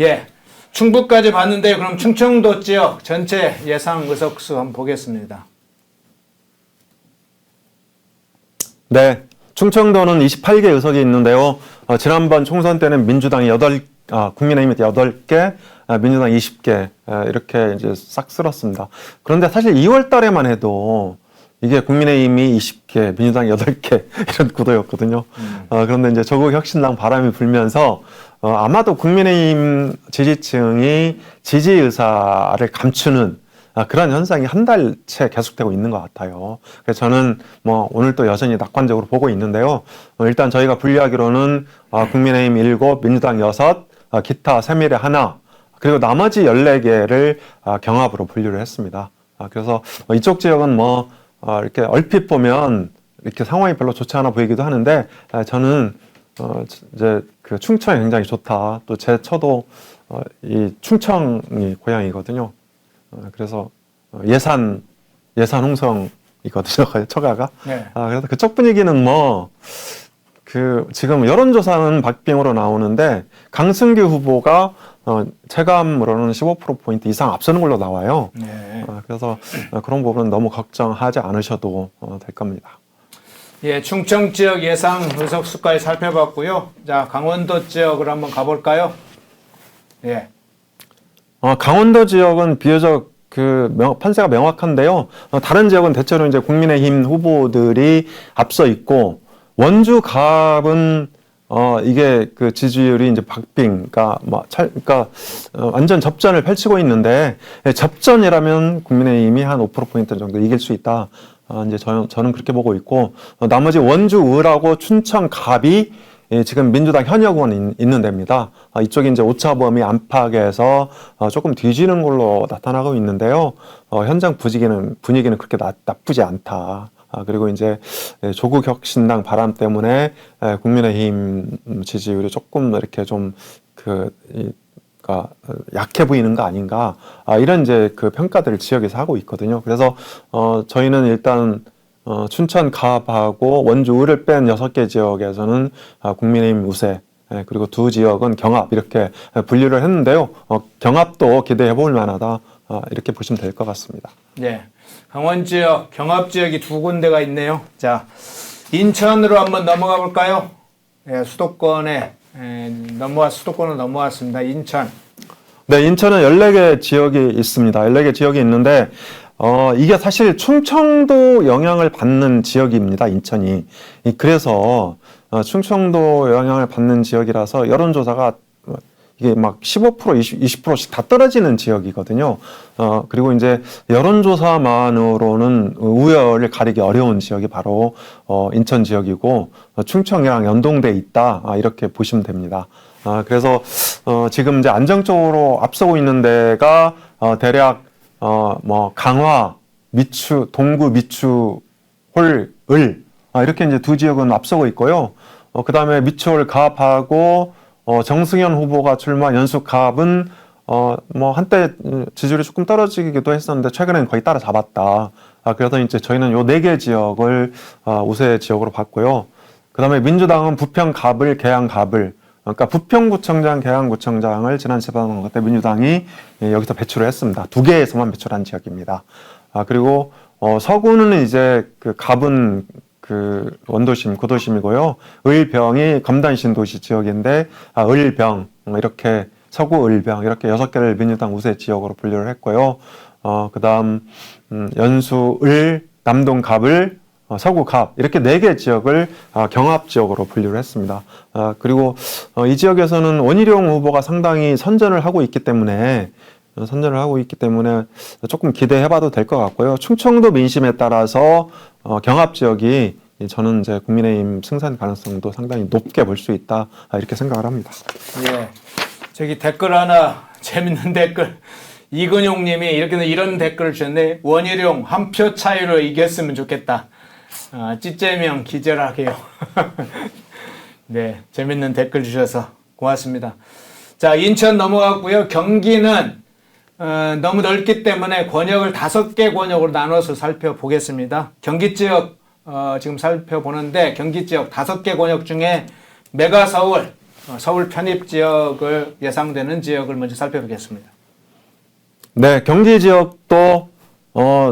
예. 충북까지 봤는데 그럼 충청도 지역 전체 예상 의석수 한번 보겠습니다. 네. 충청도는 28개 의석이 있는데요. 지난번 총선 때는 민주당이 국민의힘이 8개, 민주당 20개, 이렇게 이제 싹 쓸었습니다. 그런데 사실 2월 달에만 해도 이게 국민의힘이 20개, 민주당 8개, 이런 구도였거든요. 그런데 이제 조국혁신당 바람이 불면서 아마도 국민의힘 지지층이 지지 의사를 감추는 그런 현상이 한 달째 계속되고 있는 것 같아요. 그래서 저는 뭐 오늘 또 여전히 낙관적으로 보고 있는데요. 일단 저희가 분류하기로는 국민의힘 7, 민주당 6, 기타 새누리당 1, 그리고 나머지 14개를 경합으로 분류를 했습니다. 그래서 이쪽 지역은 이렇게 얼핏 보면 이렇게 상황이 별로 좋지 않아 보이기도 하는데 저는 이제 그 충청이 굉장히 좋다. 또 제 처도 이 충청이 고향이거든요. 그래서 예산 홍성이거든요. 처가가. 네. 그래서 그쪽 분위기는 지금 여론조사는 박빙으로 나오는데 강승규 후보가 체감으로는 15%포인트 이상 앞서는 걸로 나와요. 네. 그래서 그런 부분은 너무 걱정하지 않으셔도 될 겁니다. 예, 충청 지역 예상 의석수까지 살펴봤고요. 자, 강원도 지역으로 한번 가볼까요? 예. 강원도 지역은 비교적 판세가 명확한데요. 다른 지역은 대체로 이제 국민의힘 후보들이 앞서 있고 원주 갑은 이게 그 지지율이 이제 박빙, 그러니까 완전 접전을 펼치고 있는데 접전이라면 국민의힘이 한 5%포인트 정도 이길 수 있다. 이제 저는 그렇게 보고 있고 나머지 원주 을하고 춘천 갑이 지금 민주당 현역 의원이 있는 데입니다. 이쪽이 이제 오차범위 안팎에서 조금 뒤지는 걸로 나타나고 있는데요. 현장 분위기는 그렇게 나쁘지 않다. 그리고 이제 조국혁신당 바람 때문에 국민의힘 지지율이 조금 이렇게 좀 약해 보이는 거 아닌가. 이런 이제 그 평가들을 지역에서 하고 있거든요. 그래서 저희는 일단 춘천 갑하고 원주 을을 뺀 6개 지역에서는 국민의힘 우세, 그리고 2 지역은 경합 이렇게 분류를 했는데요. 경합도 기대해 볼 만하다. 이렇게 보시면 될 것 같습니다. 네. 강원 지역, 경합 지역이 2군데가 있네요. 자, 인천으로 한번 넘어가 볼까요? 예, 수도권으로 넘어왔습니다. 인천. 네, 인천은 14개 지역이 있습니다. 14개 지역이 있는데, 이게 사실 충청도 영향을 받는 지역입니다, 인천이. 그래서, 충청도 영향을 받는 지역이라서 여론조사가 이게 막 15%, 20%씩 다 떨어지는 지역이거든요. 그리고 이제 여론조사만으로는 우열을 가리기 어려운 지역이 바로 인천 지역이고 충청이랑 연동돼 있다. 이렇게 보시면 됩니다. 그래서 지금 이제 안정적으로 앞서고 있는 데가 대략 뭐 강화, 미추, 동구, 미추, 홀, 을 이렇게 이제 두 지역은 앞서고 있고요. 그다음에 미추홀 갑하고 정승현 후보가 출마한 연수 갑은 뭐 한때 지지율이 조금 떨어지기도 했었는데 최근에는 거의 따라잡았다. 그래서 이제 저희는 요 4개 지역을 우세 지역으로 봤고요. 그다음에 민주당은 부평 갑을, 계양 갑을, 그러니까 부평구청장, 계양구청장을 지난 지방선거 때 민주당이 여기서 배출을 했습니다. 2개에서만 배출한 지역입니다. 그리고 서구는 이제 그 갑은 그 원도심, 구도심이고요. 을병이 검단 신도시 지역인데 을병 이렇게 서구 을병 이렇게 6개를 민주당 우세 지역으로 분류를 했고요. 그다음 연수 을, 남동 갑을, 서구 갑 이렇게 4개 지역을 경합 지역으로 분류를 했습니다. 그리고 이 지역에서는 원희룡 후보가 상당히 선전을 하고 있기 때문에 조금 기대해봐도 될 것 같고요. 충청도 민심에 따라서 경합 지역이 저는 이제 국민의힘 승산 가능성도 상당히 높게 볼 수 있다 이렇게 생각을 합니다. 예. 저기 댓글 하나 재밌는 댓글 이근용님이 이런 댓글을 주셨네. 원희룡 한 표 차이로 이겼으면 좋겠다. 찌째명 기절하게요. 네, 재밌는 댓글 주셔서 고맙습니다. 자, 인천 넘어갔고요. 경기는 너무 넓기 때문에 권역을 5개 권역으로 나눠서 살펴보겠습니다. 경기 지역 지금 살펴보는데 경기 지역 5개 권역 중에 메가 서울, 서울 편입 지역을 예상되는 지역을 먼저 살펴보겠습니다. 네, 경기 지역도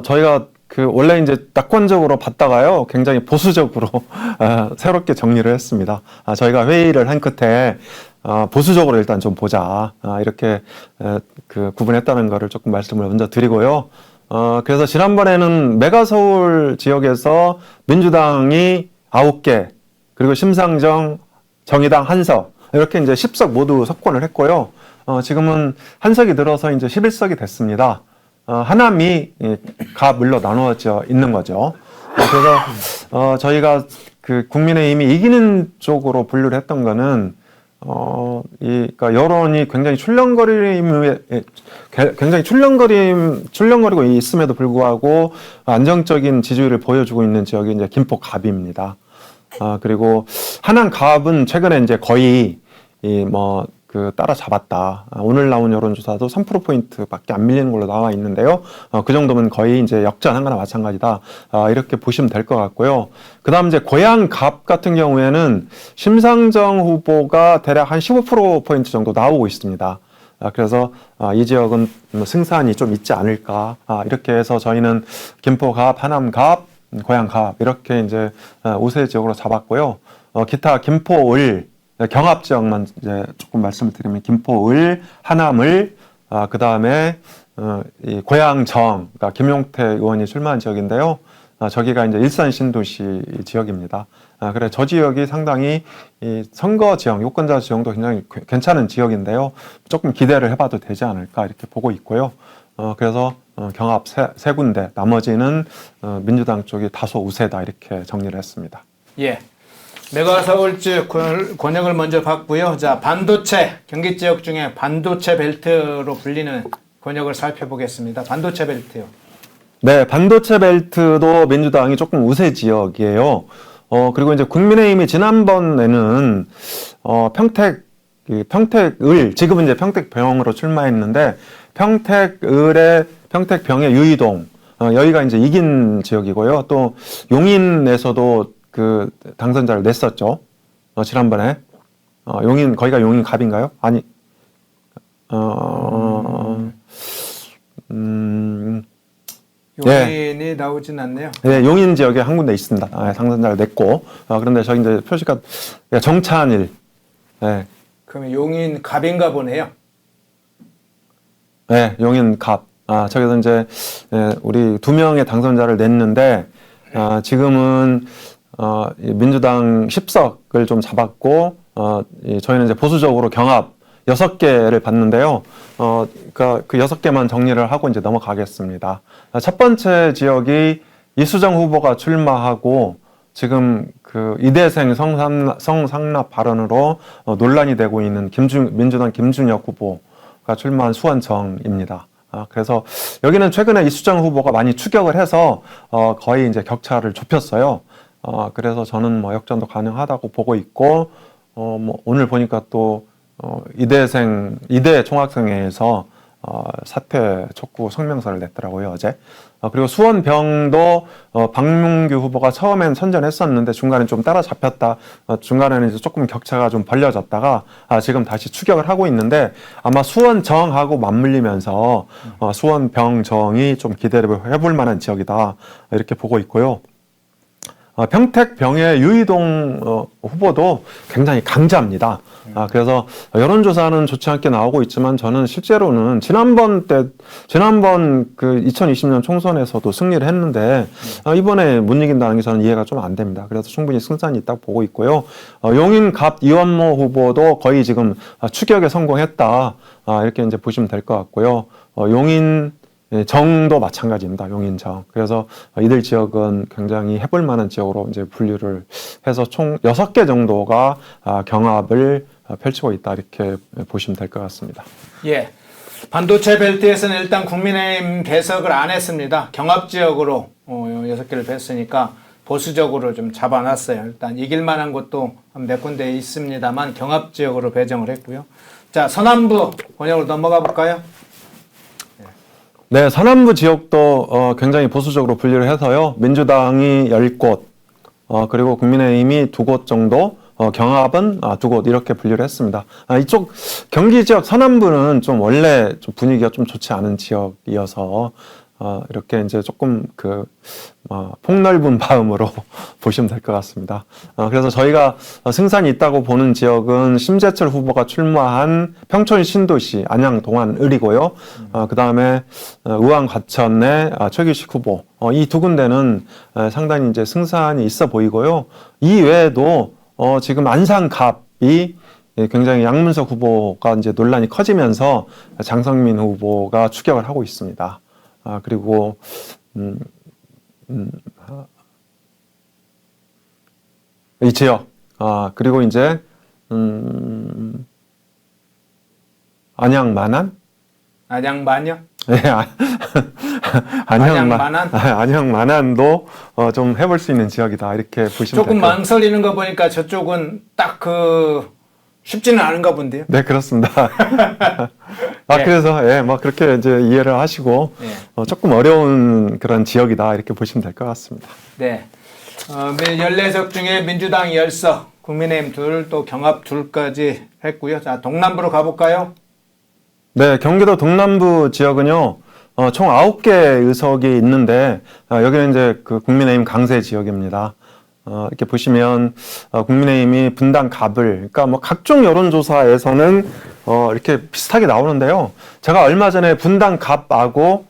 저희가 원래 이제 낙관적으로 봤다가요, 굉장히 보수적으로 새롭게 정리를 했습니다. 저희가 회의를 한 끝에 보수적으로 일단 좀 보자 이렇게 구분했다는 거를 조금 말씀을 먼저 드리고요. 그래서 지난번에는 메가서울 지역에서 민주당이 9개, 그리고 심상정, 정의당 한석, 이렇게 이제 10석 모두 석권을 했고요. 지금은 한석이 늘어서 이제 11석이 됐습니다. 하남이 갑을로 나누어져 있는 거죠. 그래서 저희가 국민의힘이 이기는 쪽으로 분류를 했던 거는 그러니까 여론이 굉장히 출렁거리고 있음에도 불구하고 안정적인 지지율을 보여주고 있는 지역이 이제 김포 갑입니다. 그리고 하남 갑은 최근에 이제 거의 따라잡았다. 오늘 나온 여론조사도 3%포인트밖에 안 밀리는 걸로 나와 있는데요. 그 정도면 거의 이제 역전한 거나 마찬가지다. 이렇게 보시면 될 것 같고요. 그 다음 이제 고양 갑 같은 경우에는 심상정 후보가 대략 한 15%포인트 정도 나오고 있습니다. 그래서 이 지역은 승산이 좀 있지 않을까. 이렇게 해서 저희는 김포 갑, 하남 갑, 고양 갑 이렇게 이제 우세 지역으로 잡았고요. 기타 김포 을 경합 지역만 이제 조금 말씀을 드리면 김포을, 하남을, 그 다음에 이 고양정, 그러니까 김용태 의원이 출마한 지역인데요. 저기가 이제 일산 신도시 지역입니다. 그래 저 지역이 상당히 이 선거 지형, 유권자 지형도 굉장히 괜찮은 지역인데요. 조금 기대를 해봐도 되지 않을까 이렇게 보고 있고요. 그래서 경합 세 군데, 나머지는 민주당 쪽이 다소 우세다 이렇게 정리를 했습니다. 예. 메가서울 지역 권역을 먼저 봤고요. 자, 반도체, 경기 지역 중에 반도체 벨트로 불리는 권역을 살펴보겠습니다. 반도체 벨트요. 네, 반도체 벨트도 민주당이 조금 우세 지역이에요. 그리고 이제 국민의힘이 지난번에는 평택을, 지금은 이제 평택병으로 출마했는데, 평택병의 유이동, 여기가 이제 이긴 지역이고요. 또 용인에서도 당선자를 냈었죠. 지난번에. 거기가 용인 갑인가요? 아니, 용인이 나오진 않네요. 네, 용인 지역에 한 군데 있습니다. 당선자를 냈고. 그런데 저기 이제 표시가 정찬일. 네. 그러면 용인 갑인가 보네요. 네, 용인 갑. 저기서 이제, 우리 2명의 당선자를 냈는데, 지금은, 민주당 10석을 좀 잡았고, 저희는 이제 보수적으로 경합 6개를 봤는데요. 그러니까 그 6개만 정리를 하고 이제 넘어가겠습니다. 첫 번째 지역이 이수정 후보가 출마하고 지금 그 이대생 성상납 발언으로 논란이 되고 있는 민주당 김준혁 후보가 출마한 수원정입니다. 그래서 여기는 최근에 이수정 후보가 많이 추격을 해서 거의 이제 격차를 좁혔어요. 그래서 저는 뭐 역전도 가능하다고 보고 있고, 뭐 오늘 보니까 또 이대 총학생회에서 사퇴 촉구 성명서를 냈더라고요, 어제. 그리고 수원병도 박문규 후보가 처음엔 선전했었는데 중간에 좀 따라잡혔다. 중간에는 이제 조금 격차가 좀 벌려졌다가 지금 다시 추격을 하고 있는데 아마 수원정하고 맞물리면서 수원병정이 좀 기대를 해볼 만한 지역이다. 이렇게 보고 있고요. 평택병의 유이동 후보도 굉장히 강자입니다. 그래서 여론조사는 좋지 않게 나오고 있지만 저는 실제로는 지난번 그 2020년 총선에서도 승리를 했는데 이번에 못 이긴다는 게 저는 이해가 좀 안 됩니다. 그래서 충분히 승산이 있다고 보고 있고요. 용인갑 이원모 후보도 거의 지금 추격에 성공했다. 이렇게 이제 보시면 될 것 같고요. 정도 마찬가지입니다. 용인정. 그래서 이들 지역은 굉장히 해볼 만한 지역으로 이제 분류를 해서 총 6개 정도가 경합을 펼치고 있다. 이렇게 보시면 될 것 같습니다. 예. 반도체 벨트에서는 일단 국민의힘 개석을 안 했습니다. 경합 지역으로 6개를 뺐으니까 보수적으로 좀 잡아놨어요. 일단 이길 만한 곳도 한 몇 군데 있습니다만 경합 지역으로 배정을 했고요. 자, 서남부 권역으로 넘어가 볼까요? 네, 서남부 지역도 굉장히 보수적으로 분류를 해서요. 민주당이 10곳, 그리고 국민의힘이 2곳 정도, 경합은 2곳 이렇게 분류를 했습니다. 이쪽 경기 지역 서남부는 좀 원래 좀 분위기가 좀 좋지 않은 지역이어서 이렇게 이제 조금 폭넓은 마음으로 보시면 될 것 같습니다. 그래서 저희가 승산이 있다고 보는 지역은 심재철 후보가 출마한 평촌 신도시, 안양 동안을이고요. 그 다음에 의왕 과천의 최규식 후보. 이 2군데는 상당히 이제 승산이 있어 보이고요. 이 외에도 지금 안산갑이 굉장히 양문석 후보가 이제 논란이 커지면서 장성민 후보가 추격을 하고 있습니다. 그리고 이 지역, 그리고 이제 안양 만안? 안양 마녀? 네, 안양 만안? 안양 만안도 좀 해볼 수 있는 지역이다 이렇게 보시면 조금 될 것 같아요. 망설이는 거 보니까 저쪽은 딱 쉽지는 않은가 본데요. 네, 그렇습니다. 예. 그래서, 뭐, 그렇게 이제 이해를 하시고, 조금 어려운 그런 지역이다, 이렇게 보시면 될 것 같습니다. 네. 14석 중에 민주당 10석, 국민의힘 2, 또 경합 2까지 했고요. 자, 동남부로 가볼까요? 네, 경기도 동남부 지역은요, 총 9개 의석이 있는데, 여기는 이제 그 국민의힘 강세 지역입니다. 이렇게 보시면 국민의힘이 분당 갑을, 그러니까 뭐 각종 여론조사에서는 이렇게 비슷하게 나오는데요. 제가 얼마 전에 분당 갑하고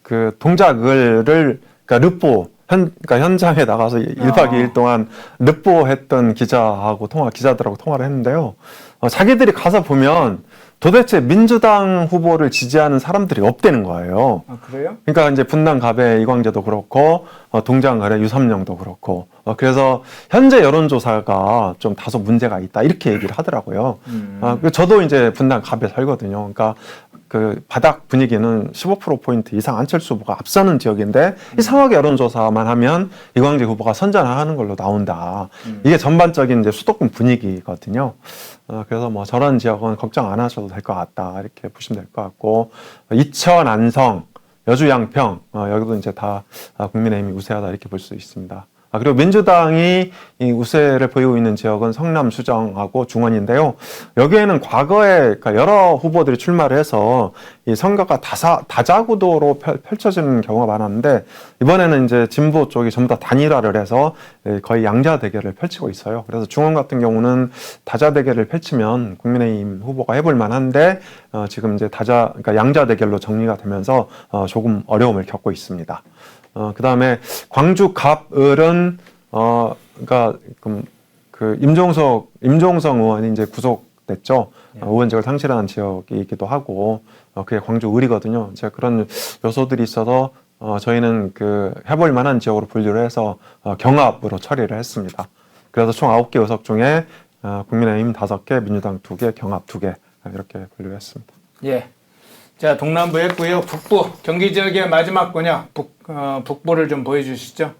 그 동작을을 그러니까 르포 그러니까 현장에 나가서 1박 2일 동안 르포했던 기자들하고 통화를 했는데요. 자기들이 가서 보면 도대체 민주당 후보를 지지하는 사람들이 없다는 거예요. 그래요? 그러니까 이제 분당 갑의 이광재도 그렇고 동작을의 유삼영도 그렇고 그래서 현재 여론조사가 좀 다소 문제가 있다 이렇게 얘기를 하더라고요. 저도 이제 분당 갑에 살거든요. 그러니까 그 바닥 분위기는 15%포인트 이상 안철수 후보가 앞서는 지역인데 이상하게 여론조사만 하면 이광재 후보가 선전하는 걸로 나온다. 이게 전반적인 이제 수도권 분위기거든요. 그래서 뭐 저런 지역은 걱정 안 하셔도 될 것 같다. 이렇게 보시면 될 것 같고 이천, 안성, 여주, 양평 여기도 이제 다 국민의힘이 우세하다 이렇게 볼 수 있습니다. 그리고 민주당이 이 우세를 보이고 있는 지역은 성남, 수정하고 중원인데요. 여기에는 과거에 그러니까 여러 후보들이 출마를 해서 이 선거가 다자구도로 펼쳐지는 경우가 많았는데 이번에는 이제 진보 쪽이 전부 다 단일화를 해서 거의 양자 대결을 펼치고 있어요. 그래서 중원 같은 경우는 다자 대결을 펼치면 국민의힘 후보가 해볼 만한데 지금 이제 그러니까 양자 대결로 정리가 되면서 조금 어려움을 겪고 있습니다. 그 다음에 광주 갑을은, 그러니까, 그 임종성 의원이 이제 구속됐죠. 의원직을 상실한 지역이기도 하고, 그게 광주 을이거든요. 제가 그런 요소들이 있어서 저희는 그 해볼 만한 지역으로 분류를 해서 경합으로 처리를 했습니다. 그래서 총 9개 의석 중에 국민의힘 5개, 민주당 2개, 경합 2개 이렇게 분류했습니다. 예. 자, 동남부 했고요. 북부, 경기 지역의 마지막 권역, 북부를 좀 보여주시죠.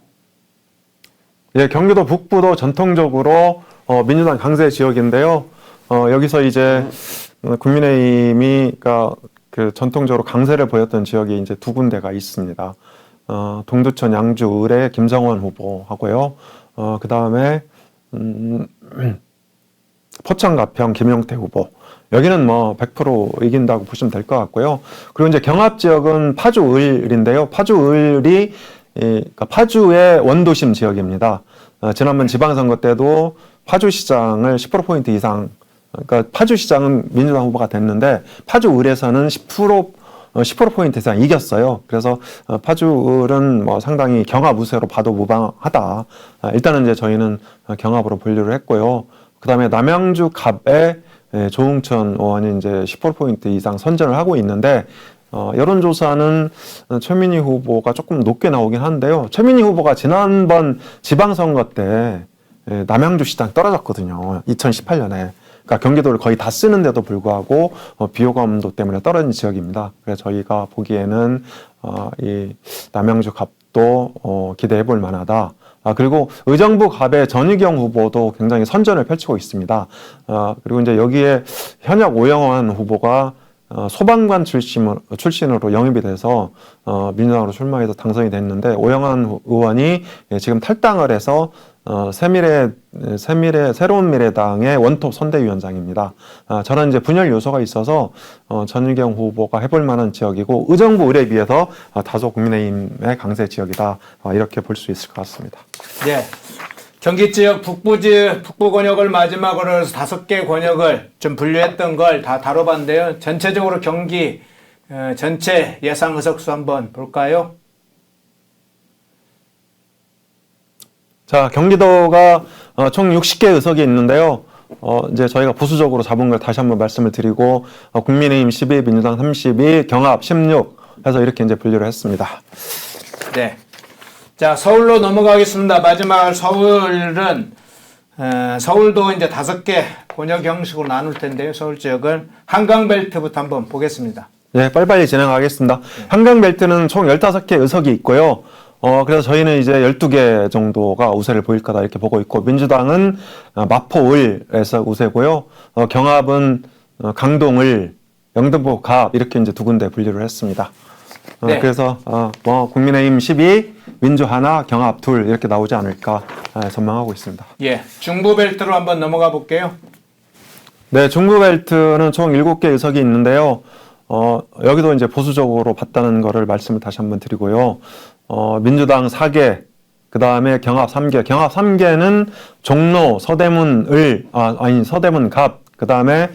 예, 경기도 북부도 전통적으로 민주당 강세 지역인데요. 여기서 이제 국민의힘이 그 전통적으로 강세를 보였던 지역이 이제 2군데가 있습니다. 동두천 양주 을의 김성원 후보하고요. 그 다음에 포천 가평 김용태 후보. 여기는 뭐 100% 이긴다고 보시면 될 것 같고요. 그리고 이제 경합 지역은 파주 을인데요. 파주 을이 그러니까 파주의 원도심 지역입니다. 지난번 지방선거 때도 파주시장을 10%포인트 이상, 그러니까 파주시장은 민주당 후보가 됐는데 파주을에서는 10%포인트 이상 이겼어요. 그래서 파주을은 뭐 상당히 경합 우세로 봐도 무방하다. 일단은 이제 저희는 경합으로 분류를 했고요. 그 다음에 남양주 갑에 조응천 의원이 이제 10%포인트 이상 선전을 하고 있는데, 여론조사는 최민희 후보가 조금 높게 나오긴 한데요. 최민희 후보가 지난번 지방선거 때 남양주 시장 떨어졌거든요. 2018년에. 그러니까 경기도를 거의 다 쓰는데도 불구하고 비호감도 때문에 떨어진 지역입니다. 그래서 저희가 보기에는 이 남양주 갑도 기대해 볼 만하다. 그리고 의정부 갑의 전희경 후보도 굉장히 선전을 펼치고 있습니다. 그리고 이제 여기에 현역 오영환 후보가 소방관 출신으로 영입이 돼서 민주당으로 출마해서 당선이 됐는데, 오영환 의원이 지금 탈당을 해서 새로운 미래당의 원톱 선대위원장입니다. 저는 이제 분열 요소가 있어서 전희경 후보가 해볼 만한 지역이고, 의정부 을에 비해서 다소 국민의힘의 강세 지역이다, 이렇게 볼 수 있을 것 같습니다. 예. 경기 지역 북부 권역을 마지막으로 해서 5개 권역을 좀 분류했던 걸 다 다뤄봤는데요. 전체적으로 경기 전체 예상 의석수 한번 볼까요? 자, 경기도가 총 60개 의석이 있는데요. 이제 저희가 보수적으로 잡은 걸 다시 한번 말씀을 드리고, 국민의힘 12, 민주당 32, 경합 16 해서 이렇게 이제 분류를 했습니다. 네. 자, 서울로 넘어가겠습니다. 마지막 서울은 서울도 이제 5개 권역 형식으로 나눌 텐데요. 서울 지역을 한강벨트부터 한번 보겠습니다. 네, 빨리빨리 진행하겠습니다. 한강벨트는 총 15개 의석이 있고요. 그래서 저희는 이제 12개 정도가 우세를 보일 거다 이렇게 보고 있고, 민주당은 마포을에서 우세고요. 경합은 강동을, 영등포 갑 이렇게 이제 2군데 분류를 했습니다. 네. 그래서 국민의힘 12, 민주 하나, 경합 2 이렇게 나오지 않을까 전망하고 있습니다. 예, 중부벨트로 한번 넘어가 볼게요. 네, 중부벨트는 총 7개 의석이 있는데요. 여기도 이제 보수적으로 봤다는 거를 말씀을 다시 한번 드리고요. 민주당 4개, 그 다음에 경합 3개. 경합 3개는 종로, 서대문 을, 서대문 갑, 그 다음에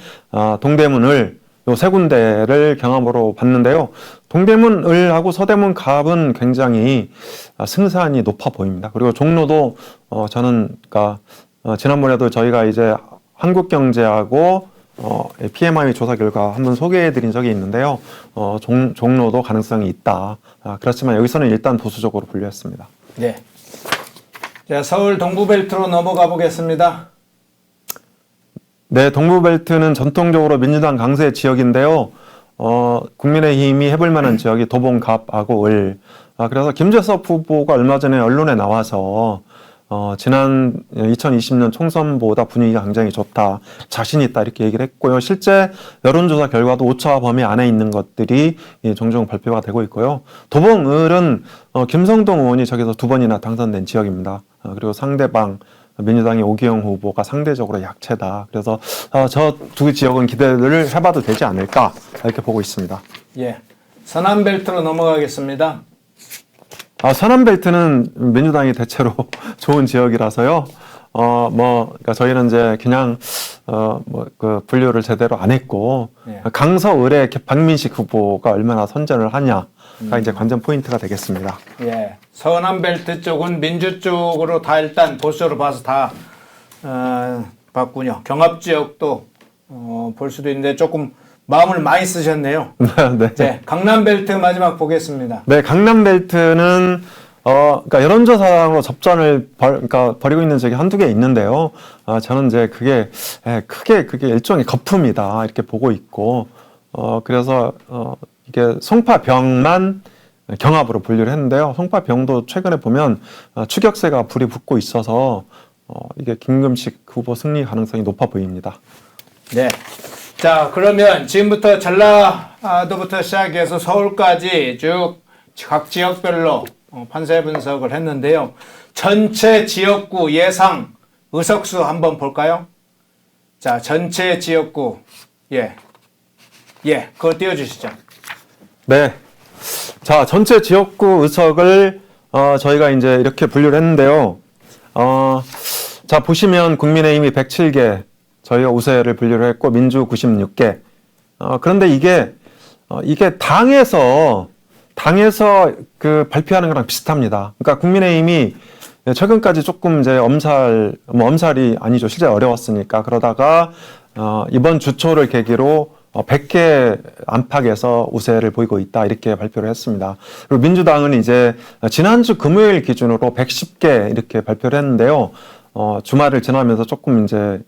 동대문 을, 요 3군데를 경합으로 봤는데요. 동대문 을하고 서대문 갑은 굉장히 승산이 높아 보입니다. 그리고 종로도 저는 지난번에도 저희가 이제 한국경제하고 PMI 조사 결과 한번 소개해 드린 적이 있는데요. 종로도 가능성이 있다. 그렇지만 여기서는 일단 보수적으로 분류했습니다. 네. 자, 서울 동부벨트로 넘어가 보겠습니다. 네, 동부벨트는 전통적으로 민주당 강세 지역인데요. 국민의힘이 해볼 만한 지역이 도봉갑하고 을. 그래서 김재섭 후보가 얼마 전에 언론에 나와서 지난 2020년 총선보다 분위기가 굉장히 좋다, 자신 있다 이렇게 얘기를 했고요. 실제 여론조사 결과도 오차 범위 안에 있는 것들이 종종 발표가 되고 있고요. 도봉을은 김성동 의원이 저기서 2번이나 당선된 지역입니다. 그리고 상대방 민주당의 오기영 후보가 상대적으로 약체다. 그래서 저 2 지역은 기대를 해봐도 되지 않을까 이렇게 보고 있습니다. 예, 서남벨트로 넘어가겠습니다. 서남벨트는 민주당이 대체로 좋은 지역이라서요. 그러니까 저희는 이제 그냥 그 분류를 제대로 안 했고, 예. 강서을의 박민식 후보가 얼마나 선전을 하냐가 이제 관전 포인트가 되겠습니다. 예, 서남벨트 쪽은 민주 쪽으로 다 일단 보수적으로 봐서 다 봤군요. 경합 지역도 볼 수도 있는데 조금 마음을 많이 쓰셨네요. 네. 네, 강남벨트 마지막 보겠습니다. 네, 강남벨트는 그러니까 여론조사로 접전을 그러니까 벌이고 있는 적이 한두 개 있는데요. 저는 이제 그게 크게 그게 일종의 거품이다 이렇게 보고 있고, 그래서 이게 송파병만 경합으로 분류를 했는데요. 송파병도 최근에 보면 추격세가 불이 붙고 있어서 이게 김금식 후보 승리 가능성이 높아 보입니다. 네. 자, 그러면 지금부터 전라도부터 시작해서 서울까지 쭉 각 지역별로 판세 분석을 했는데요. 전체 지역구 예상 의석수 한번 볼까요? 자, 전체 지역구. 예, 그거 띄워주시죠. 네. 자, 전체 지역구 의석을 저희가 이제 이렇게 분류를 했는데요. 자, 보시면 국민의힘이 107개, 저희가 우세를 분류를 했고 민주 96개. 그런데 이게 당에서 그 발표하는 거랑 비슷합니다. 그러니까 국민의힘이 최근까지 조금 이제 엄살이 아니죠. 실제 어려웠으니까. 그러다가 이번 주초를 계기로 100개 안팎에서 우세를 보이고 있다 이렇게 발표를 했습니다. 그리고 민주당은 이제 지난주 금요일 기준으로 110개 이렇게 발표를 했는데요. 주말을 지나면서 조금 이제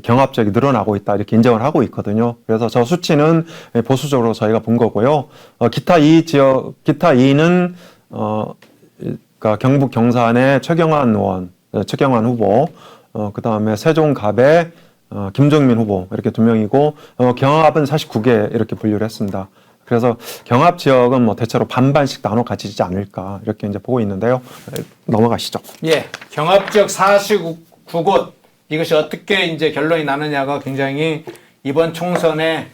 경합적이 늘어나고 있다 이렇게 인정을 하고 있거든요. 그래서 저 수치는 보수적으로 저희가 본 거고요. 기타 2는 그러니까 경북 경산의 최경환 후보, 그 다음에 세종갑의 김종민 후보 이렇게 2명이고 경합은 49개 이렇게 분류를 했습니다. 그래서 경합 지역은 뭐 대체로 반반씩 나눠 가지지 않을까 이렇게 이제 보고 있는데요. 넘어가시죠. 예, 경합 지역 49곳 이것이 어떻게 이제 결론이 나느냐가 굉장히 이번 총선의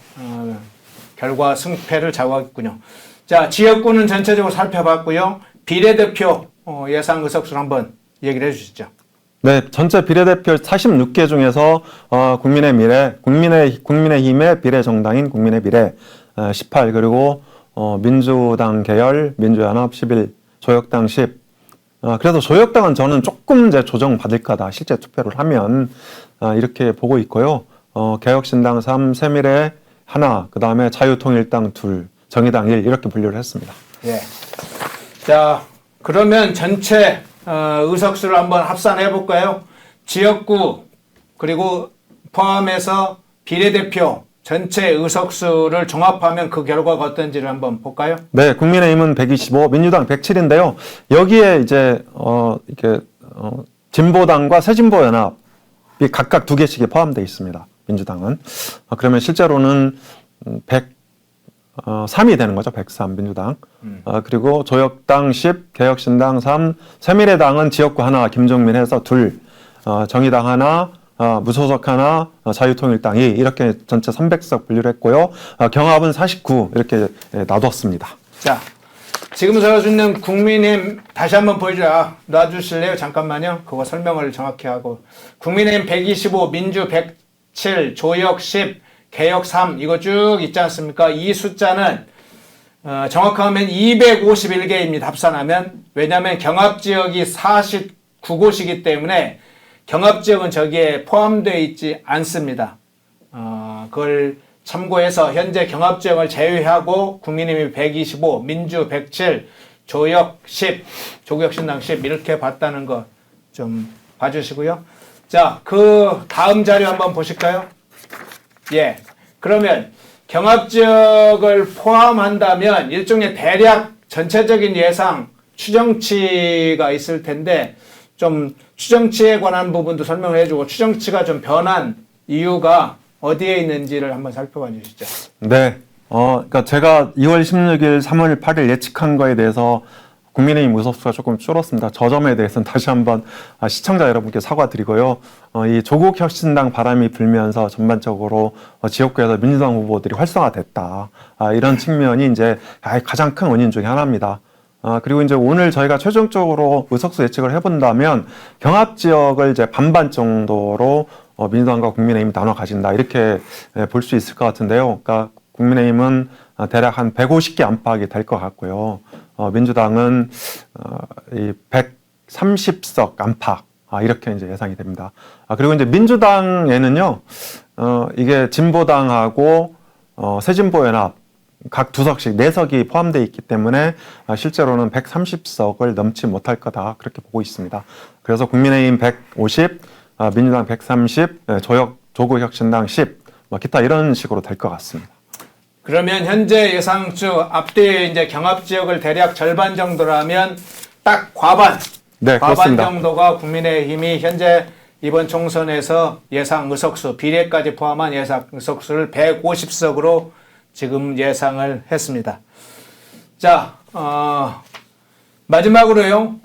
결과 승패를 좌우하겠군요. 자, 지역구는 전체적으로 살펴봤고요. 비례대표 예상 의석수를 한번 얘기를 해주시죠. 네, 전체 비례대표 46개 중에서 국민의힘의 비례정당인 국민의미래 18, 그리고 민주당 계열, 민주연합 11, 조혁당 10. 그래서 조혁당은 저는 조금 이제 조정받을 거다. 실제 투표를 하면 이렇게 보고 있고요. 개혁신당 3, 새미래 하나, 그 다음에 자유통일당 2, 정의당 1 이렇게 분류를 했습니다. 예. 자, 그러면 전체 의석수를 한번 합산해 볼까요? 지역구 그리고 포함해서 비례대표 전체 의석수를 종합하면 그 결과가 어떤지를 한번 볼까요? 네, 국민의힘은 125, 민주당 107인데요. 여기에 이제 이렇게 진보당과 새진보연합이 각각 2개씩이 포함되어 있습니다. 민주당은. 그러면 실제로는 103이 되는 거죠. 103 민주당. 그리고 조혁당 10, 개혁신당 3, 새미래당은 지역구 하나, 김종민 해서 2, 정의당 하나, 무소속 하나, 자유통일당 2 이렇게 전체 300석 분류를 했고요. 경합은 49 이렇게 놔뒀습니다. 자, 지금 세워주는 국민의힘 다시 한번 놔주실래요? 잠깐만요. 그거 설명을 정확히 하고. 국민의힘 125, 민주 107, 조혁 10, 개혁 3 이거 쭉 있지 않습니까? 이 숫자는 정확하면 251개입니다. 합산하면. 왜냐하면 경합지역이 49곳이기 때문에 경합지역은 저기에 포함되어 있지 않습니다. 그걸 참고해서 현재 경합지역을 제외하고 국민의힘이 125, 민주 107, 조혁 10, 조국혁신당 10 이렇게 봤다는 거 좀 봐주시고요. 자, 그 다음 자료 한번 보실까요? 예. 그러면 경합지역을 포함한다면 일종의 대략 전체적인 예상 추정치가 있을 텐데 좀 추정치에 관한 부분도 설명을 해주고 추정치가 좀 변한 이유가 어디에 있는지를 한번 살펴봐 주시죠. 네. 그러니까 제가 2월 16일, 3월 8일 예측한 거에 대해서 국민의힘 의석수가 조금 줄었습니다. 저 점에 대해서는 다시 한번 시청자 여러분께 사과드리고요. 이 조국혁신당 바람이 불면서 전반적으로 지역구에서 민주당 후보들이 활성화됐다. 이런 측면이 이제 가장 큰 원인 중에 하나입니다. 그리고 이제 오늘 저희가 최종적으로 의석수 예측을 해본다면 경합 지역을 이제 반반 정도로 민주당과 국민의힘이 나눠 가진다. 이렇게 볼 수 있을 것 같은데요. 그러니까 국민의힘은 대략 한 150개 안팎이 될 것 같고요. 민주당은 이 130석 안팎 이렇게 이제 예상이 됩니다. 그리고 이제 민주당에는요, 이게 진보당하고 새진보연합 각 2석씩 4석이 포함되어 있기 때문에 실제로는 130석을 넘지 못할 거다 그렇게 보고 있습니다. 그래서 국민의힘 150, 민주당 130, 조국혁신당 10, 기타 이런 식으로 될 것 같습니다. 그러면 현재 예상주 앞뒤 이제 경합 지역을 대략 절반 정도라면 딱 과반, 네, 과반 그렇습니다. 정도가 국민의힘이 현재 이번 총선에서 예상 의석수, 비례까지 포함한 예상 의석수를 150석으로 지금 예상을 했습니다. 자, 마지막으로요,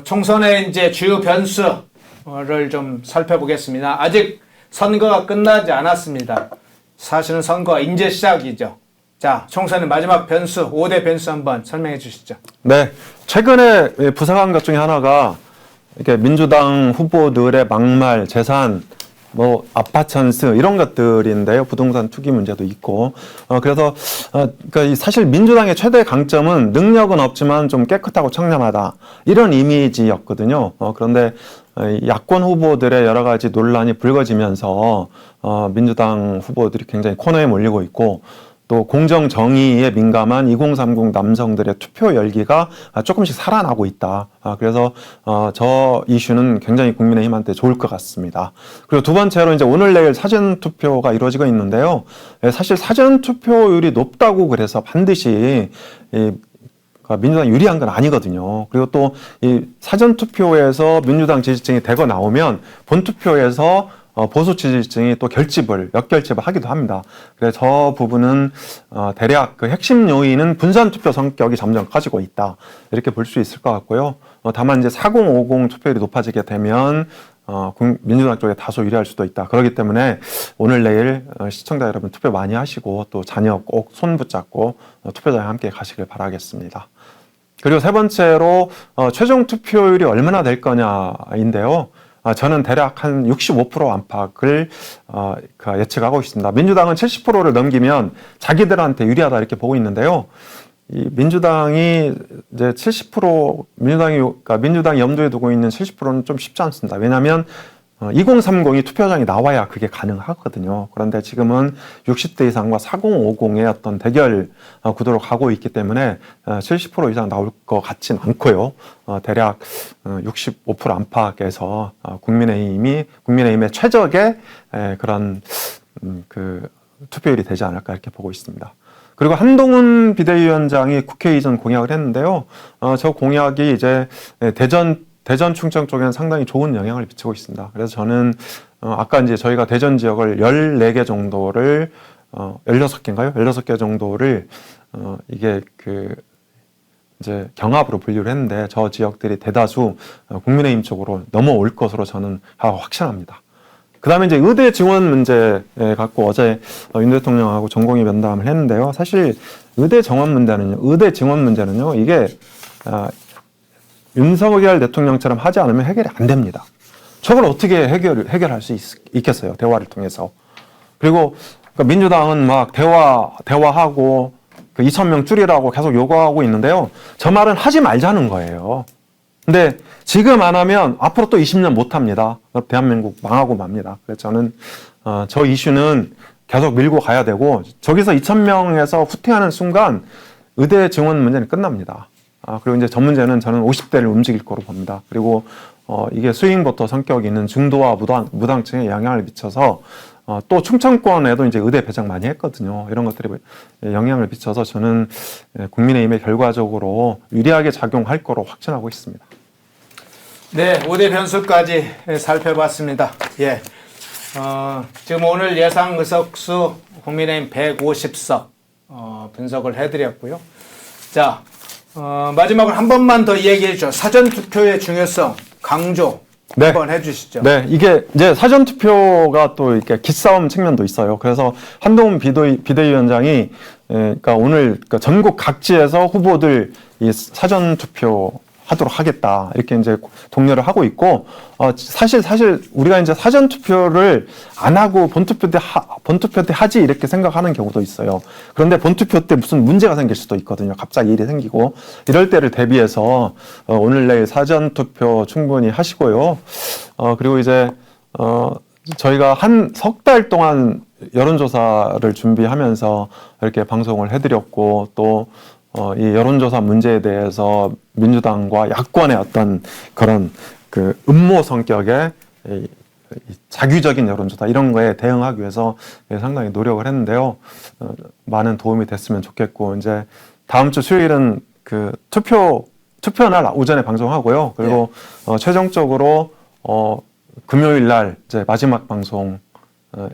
총선의 이제 주요 변수를 좀 살펴보겠습니다. 아직 선거가 끝나지 않았습니다. 사실은 선거가 이제 시작이죠. 자, 총선의 마지막 변수, 5대 변수 한번 설명해 주시죠. 네, 최근에 부상한 것 중에 하나가 이렇게 민주당 후보들의 막말, 재산, 아파트 전세 이런 것들인데요. 부동산 투기 문제도 있고. 그래서 그러니까 사실 민주당의 최대 강점은 능력은 없지만 좀 깨끗하고 청렴하다 이런 이미지였거든요. 그런데 야권 후보들의 여러 가지 논란이 불거지면서 민주당 후보들이 굉장히 코너에 몰리고 있고. 또 공정 정의에 민감한 2030 남성들의 투표 열기가 조금씩 살아나고 있다. 그래서 저 이슈는 굉장히 국민의힘한테 좋을 것 같습니다. 그리고 두 번째로 이제 오늘 내일 사전 투표가 이루어지고 있는데요. 사실 사전 투표율이 높다고 그래서 반드시 민주당이 유리한 건 아니거든요. 그리고 또 이 사전 투표에서 민주당 지지층이 대거 나오면 본 투표에서 보수 지지층이 또 역결집을 하기도 합니다. 그래서 저 부분은 대략 그 핵심 요인은 분산 투표 성격이 점점 커지고 있다. 이렇게 볼 수 있을 것 같고요. 다만 이제 4050 투표율이 높아지게 되면 민주당 쪽에 다소 유리할 수도 있다. 그렇기 때문에 오늘 내일 시청자 여러분 투표 많이 하시고 또 자녀 꼭 손 붙잡고 투표장에 함께 가시길 바라겠습니다. 그리고 세 번째로 최종 투표율이 얼마나 될 거냐인데요. 저는 대략 한 65% 안팎을 예측하고 있습니다. 민주당은 70%를 넘기면 자기들한테 유리하다 이렇게 보고 있는데요. 이 민주당이 이제 70% 민주당이 염두에 두고 있는 70%는 좀 쉽지 않습니다. 왜냐하면 2030이 투표장에 나와야 그게 가능하거든요. 그런데 지금은 60대 이상과 4050의 어떤 대결 구도로 가고 있기 때문에 70% 이상 나올 것 같진 않고요. 대략 65% 안팎에서 국민의힘의 최적의 그런 그 투표율이 되지 않을까 이렇게 보고 있습니다. 그리고 한동훈 비대위원장이 국회 이전 공약을 했는데요. 저 공약이 이제 대전 충청 쪽에는 상당히 좋은 영향을 미치고 있습니다. 그래서 저는 아까 이제 저희가 대전 지역을 14개 정도를 16개인가요? 16개 정도를 이게 이제 경합으로 분류를 했는데 저 지역들이 대다수 국민의힘 쪽으로 넘어올 것으로 저는 확신합니다. 그 다음에 이제 의대 지원 문제 갖고 어제 윤 대통령하고 전공의 면담을 했는데요. 사실 의대 지원 문제는요, 이게 윤석열 대통령처럼 하지 않으면 해결이 안 됩니다. 저걸 어떻게 해결할 수 있겠어요? 대화를 통해서. 그리고 민주당은 막 대화하고 2,000명 줄이라고 계속 요구하고 있는데요. 저 말은 하지 말자는 거예요. 근데 지금 안 하면 앞으로 또 20년 못 합니다. 대한민국 망하고 맙니다. 그래서 저는 저 이슈는 계속 밀고 가야 되고 저기서 2,000명에서 후퇴하는 순간 의대 지원 문제는 끝납니다. 그리고 이제 전 문제는 저는 50대를 움직일 거로 봅니다. 그리고 이게 스윙보터 성격이 있는 중도와 무당층에 영향을 미쳐서 또 충청권에도 이제 의대 배정 많이 했거든요. 이런 것들이 영향을 미쳐서 저는 국민의힘에 결과적으로 유리하게 작용할 거로 확신하고 있습니다. 네, 5대 변수까지 살펴봤습니다. 예. 지금 오늘 예상 의석수 국민의힘 150석 분석을 해드렸고요. 자, 마지막으로 한 번만 더 얘기해 주죠. 사전투표의 중요성 강조 한번 해주시죠. 네, 이게 이제 사전투표가 또 이렇게 기싸움 측면도 있어요. 그래서 한동훈 비대위원장이 그러니까 오늘 전국 각지에서 후보들 이 사전투표 하도록 하겠다 이렇게 이제 독려를 하고 있고 사실 우리가 이제 사전 투표를 안 하고 본투표 때 하지 이렇게 생각하는 경우도 있어요. 그런데 본투표 때 무슨 문제가 생길 수도 있거든요. 갑자기 일이 생기고 이럴 때를 대비해서 오늘 내일 사전 투표 충분히 하시고요. 그리고 이제 저희가 한 석 달 동안 여론조사를 준비하면서 이렇게 방송을 해드렸고 또 이 여론조사 문제에 대해서 민주당과 야권의 어떤 그런 그 음모 성격의 이 자규적인 여론조사 이런 거에 대응하기 위해서 상당히 노력을 했는데요. 많은 도움이 됐으면 좋겠고 이제 다음 주 수요일은 그 투표날 오전에 방송하고요. 그리고 최종적으로 금요일 날 이제 마지막 방송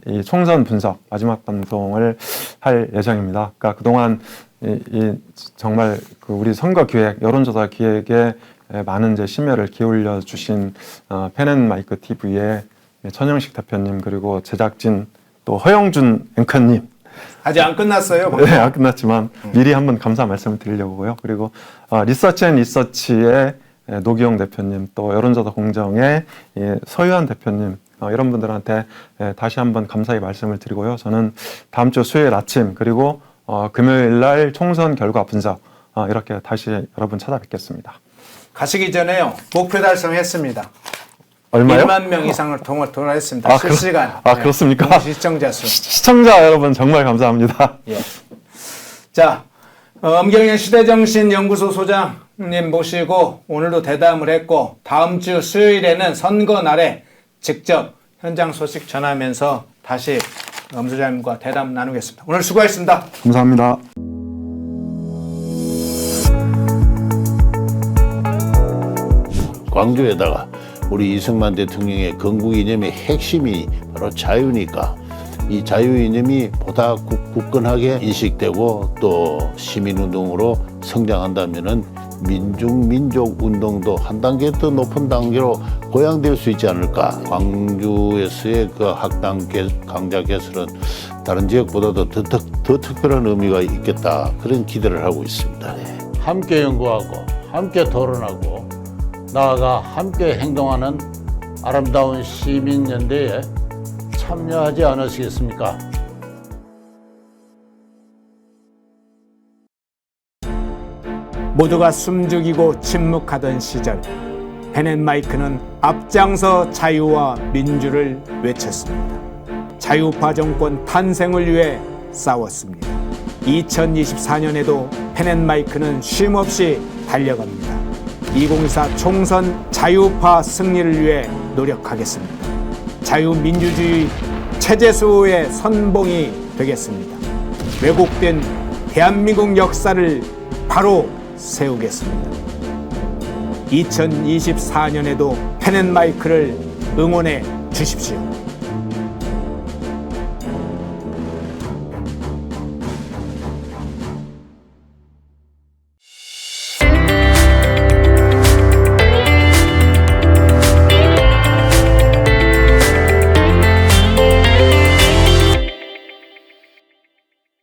이 총선 분석 마지막 방송을 할 예정입니다. 그러니까 그동안 이 정말 그 우리 선거 기획 여론조사 기획에 많은 이제 심혈을 기울여 주신 펜앤마이크 TV의 천영식 대표님 그리고 제작진 또 허영준 앵커님 아직 안 끝났어요. 네, 안 끝났지만 미리 한번 감사 말씀을 드리려고요. 그리고 리서치앤리서치의 노기용 대표님 또 여론조사 공정의 서유한 대표님 이런 분들한테 다시 한번 감사의 말씀을 드리고요. 저는 다음 주 수요일 아침 그리고 금요일 날 총선 결과 분석 이렇게 다시 여러분 찾아뵙겠습니다. 가시기 전에요. 목표 달성했습니다. 얼마요? 1만 명 이상을 통화했습니다. 실시간. 그렇습니까? 시청자 수. 시청자 여러분 정말 감사합니다. 예. 자, 엄경영 시대정신연구소 소장님 모시고 오늘도 대담을 했고 다음 주 수요일에는 선거 날에 직접 현장 소식 전하면서 다시 엄 소장님과 대담 나누겠습니다. 오늘 수고하셨습니다. 감사합니다. 광주에다가 우리 이승만 대통령의 건국 이념의 핵심이 바로 자유니까 이 자유 이념이 보다 굳건하게 인식되고 또 시민운동으로 성장한다면은 민족 운동도 한 단계 더 높은 단계로 고양될 수 있지 않을까. 광주에서의 그 학당 강자 개설은 다른 지역보다도 더 특별한 의미가 있겠다. 그런 기대를 하고 있습니다. 함께 연구하고 함께 토론하고 나아가 함께 행동하는 아름다운 시민연대에 참여하지 않으시겠습니까? 모두가 숨죽이고 침묵하던 시절 펜앤마이크는 앞장서 자유와 민주를 외쳤습니다. 자유파 정권 탄생을 위해 싸웠습니다. 2024년에도 펜앤마이크는 쉼없이 달려갑니다. 2024 총선 자유파 승리를 위해 노력하겠습니다. 자유민주주의 체제수호의 선봉이 되겠습니다. 왜곡된 대한민국 역사를 바로 세우겠습니다. 2024년에도 펜앤마이크를 응원해 주십시오.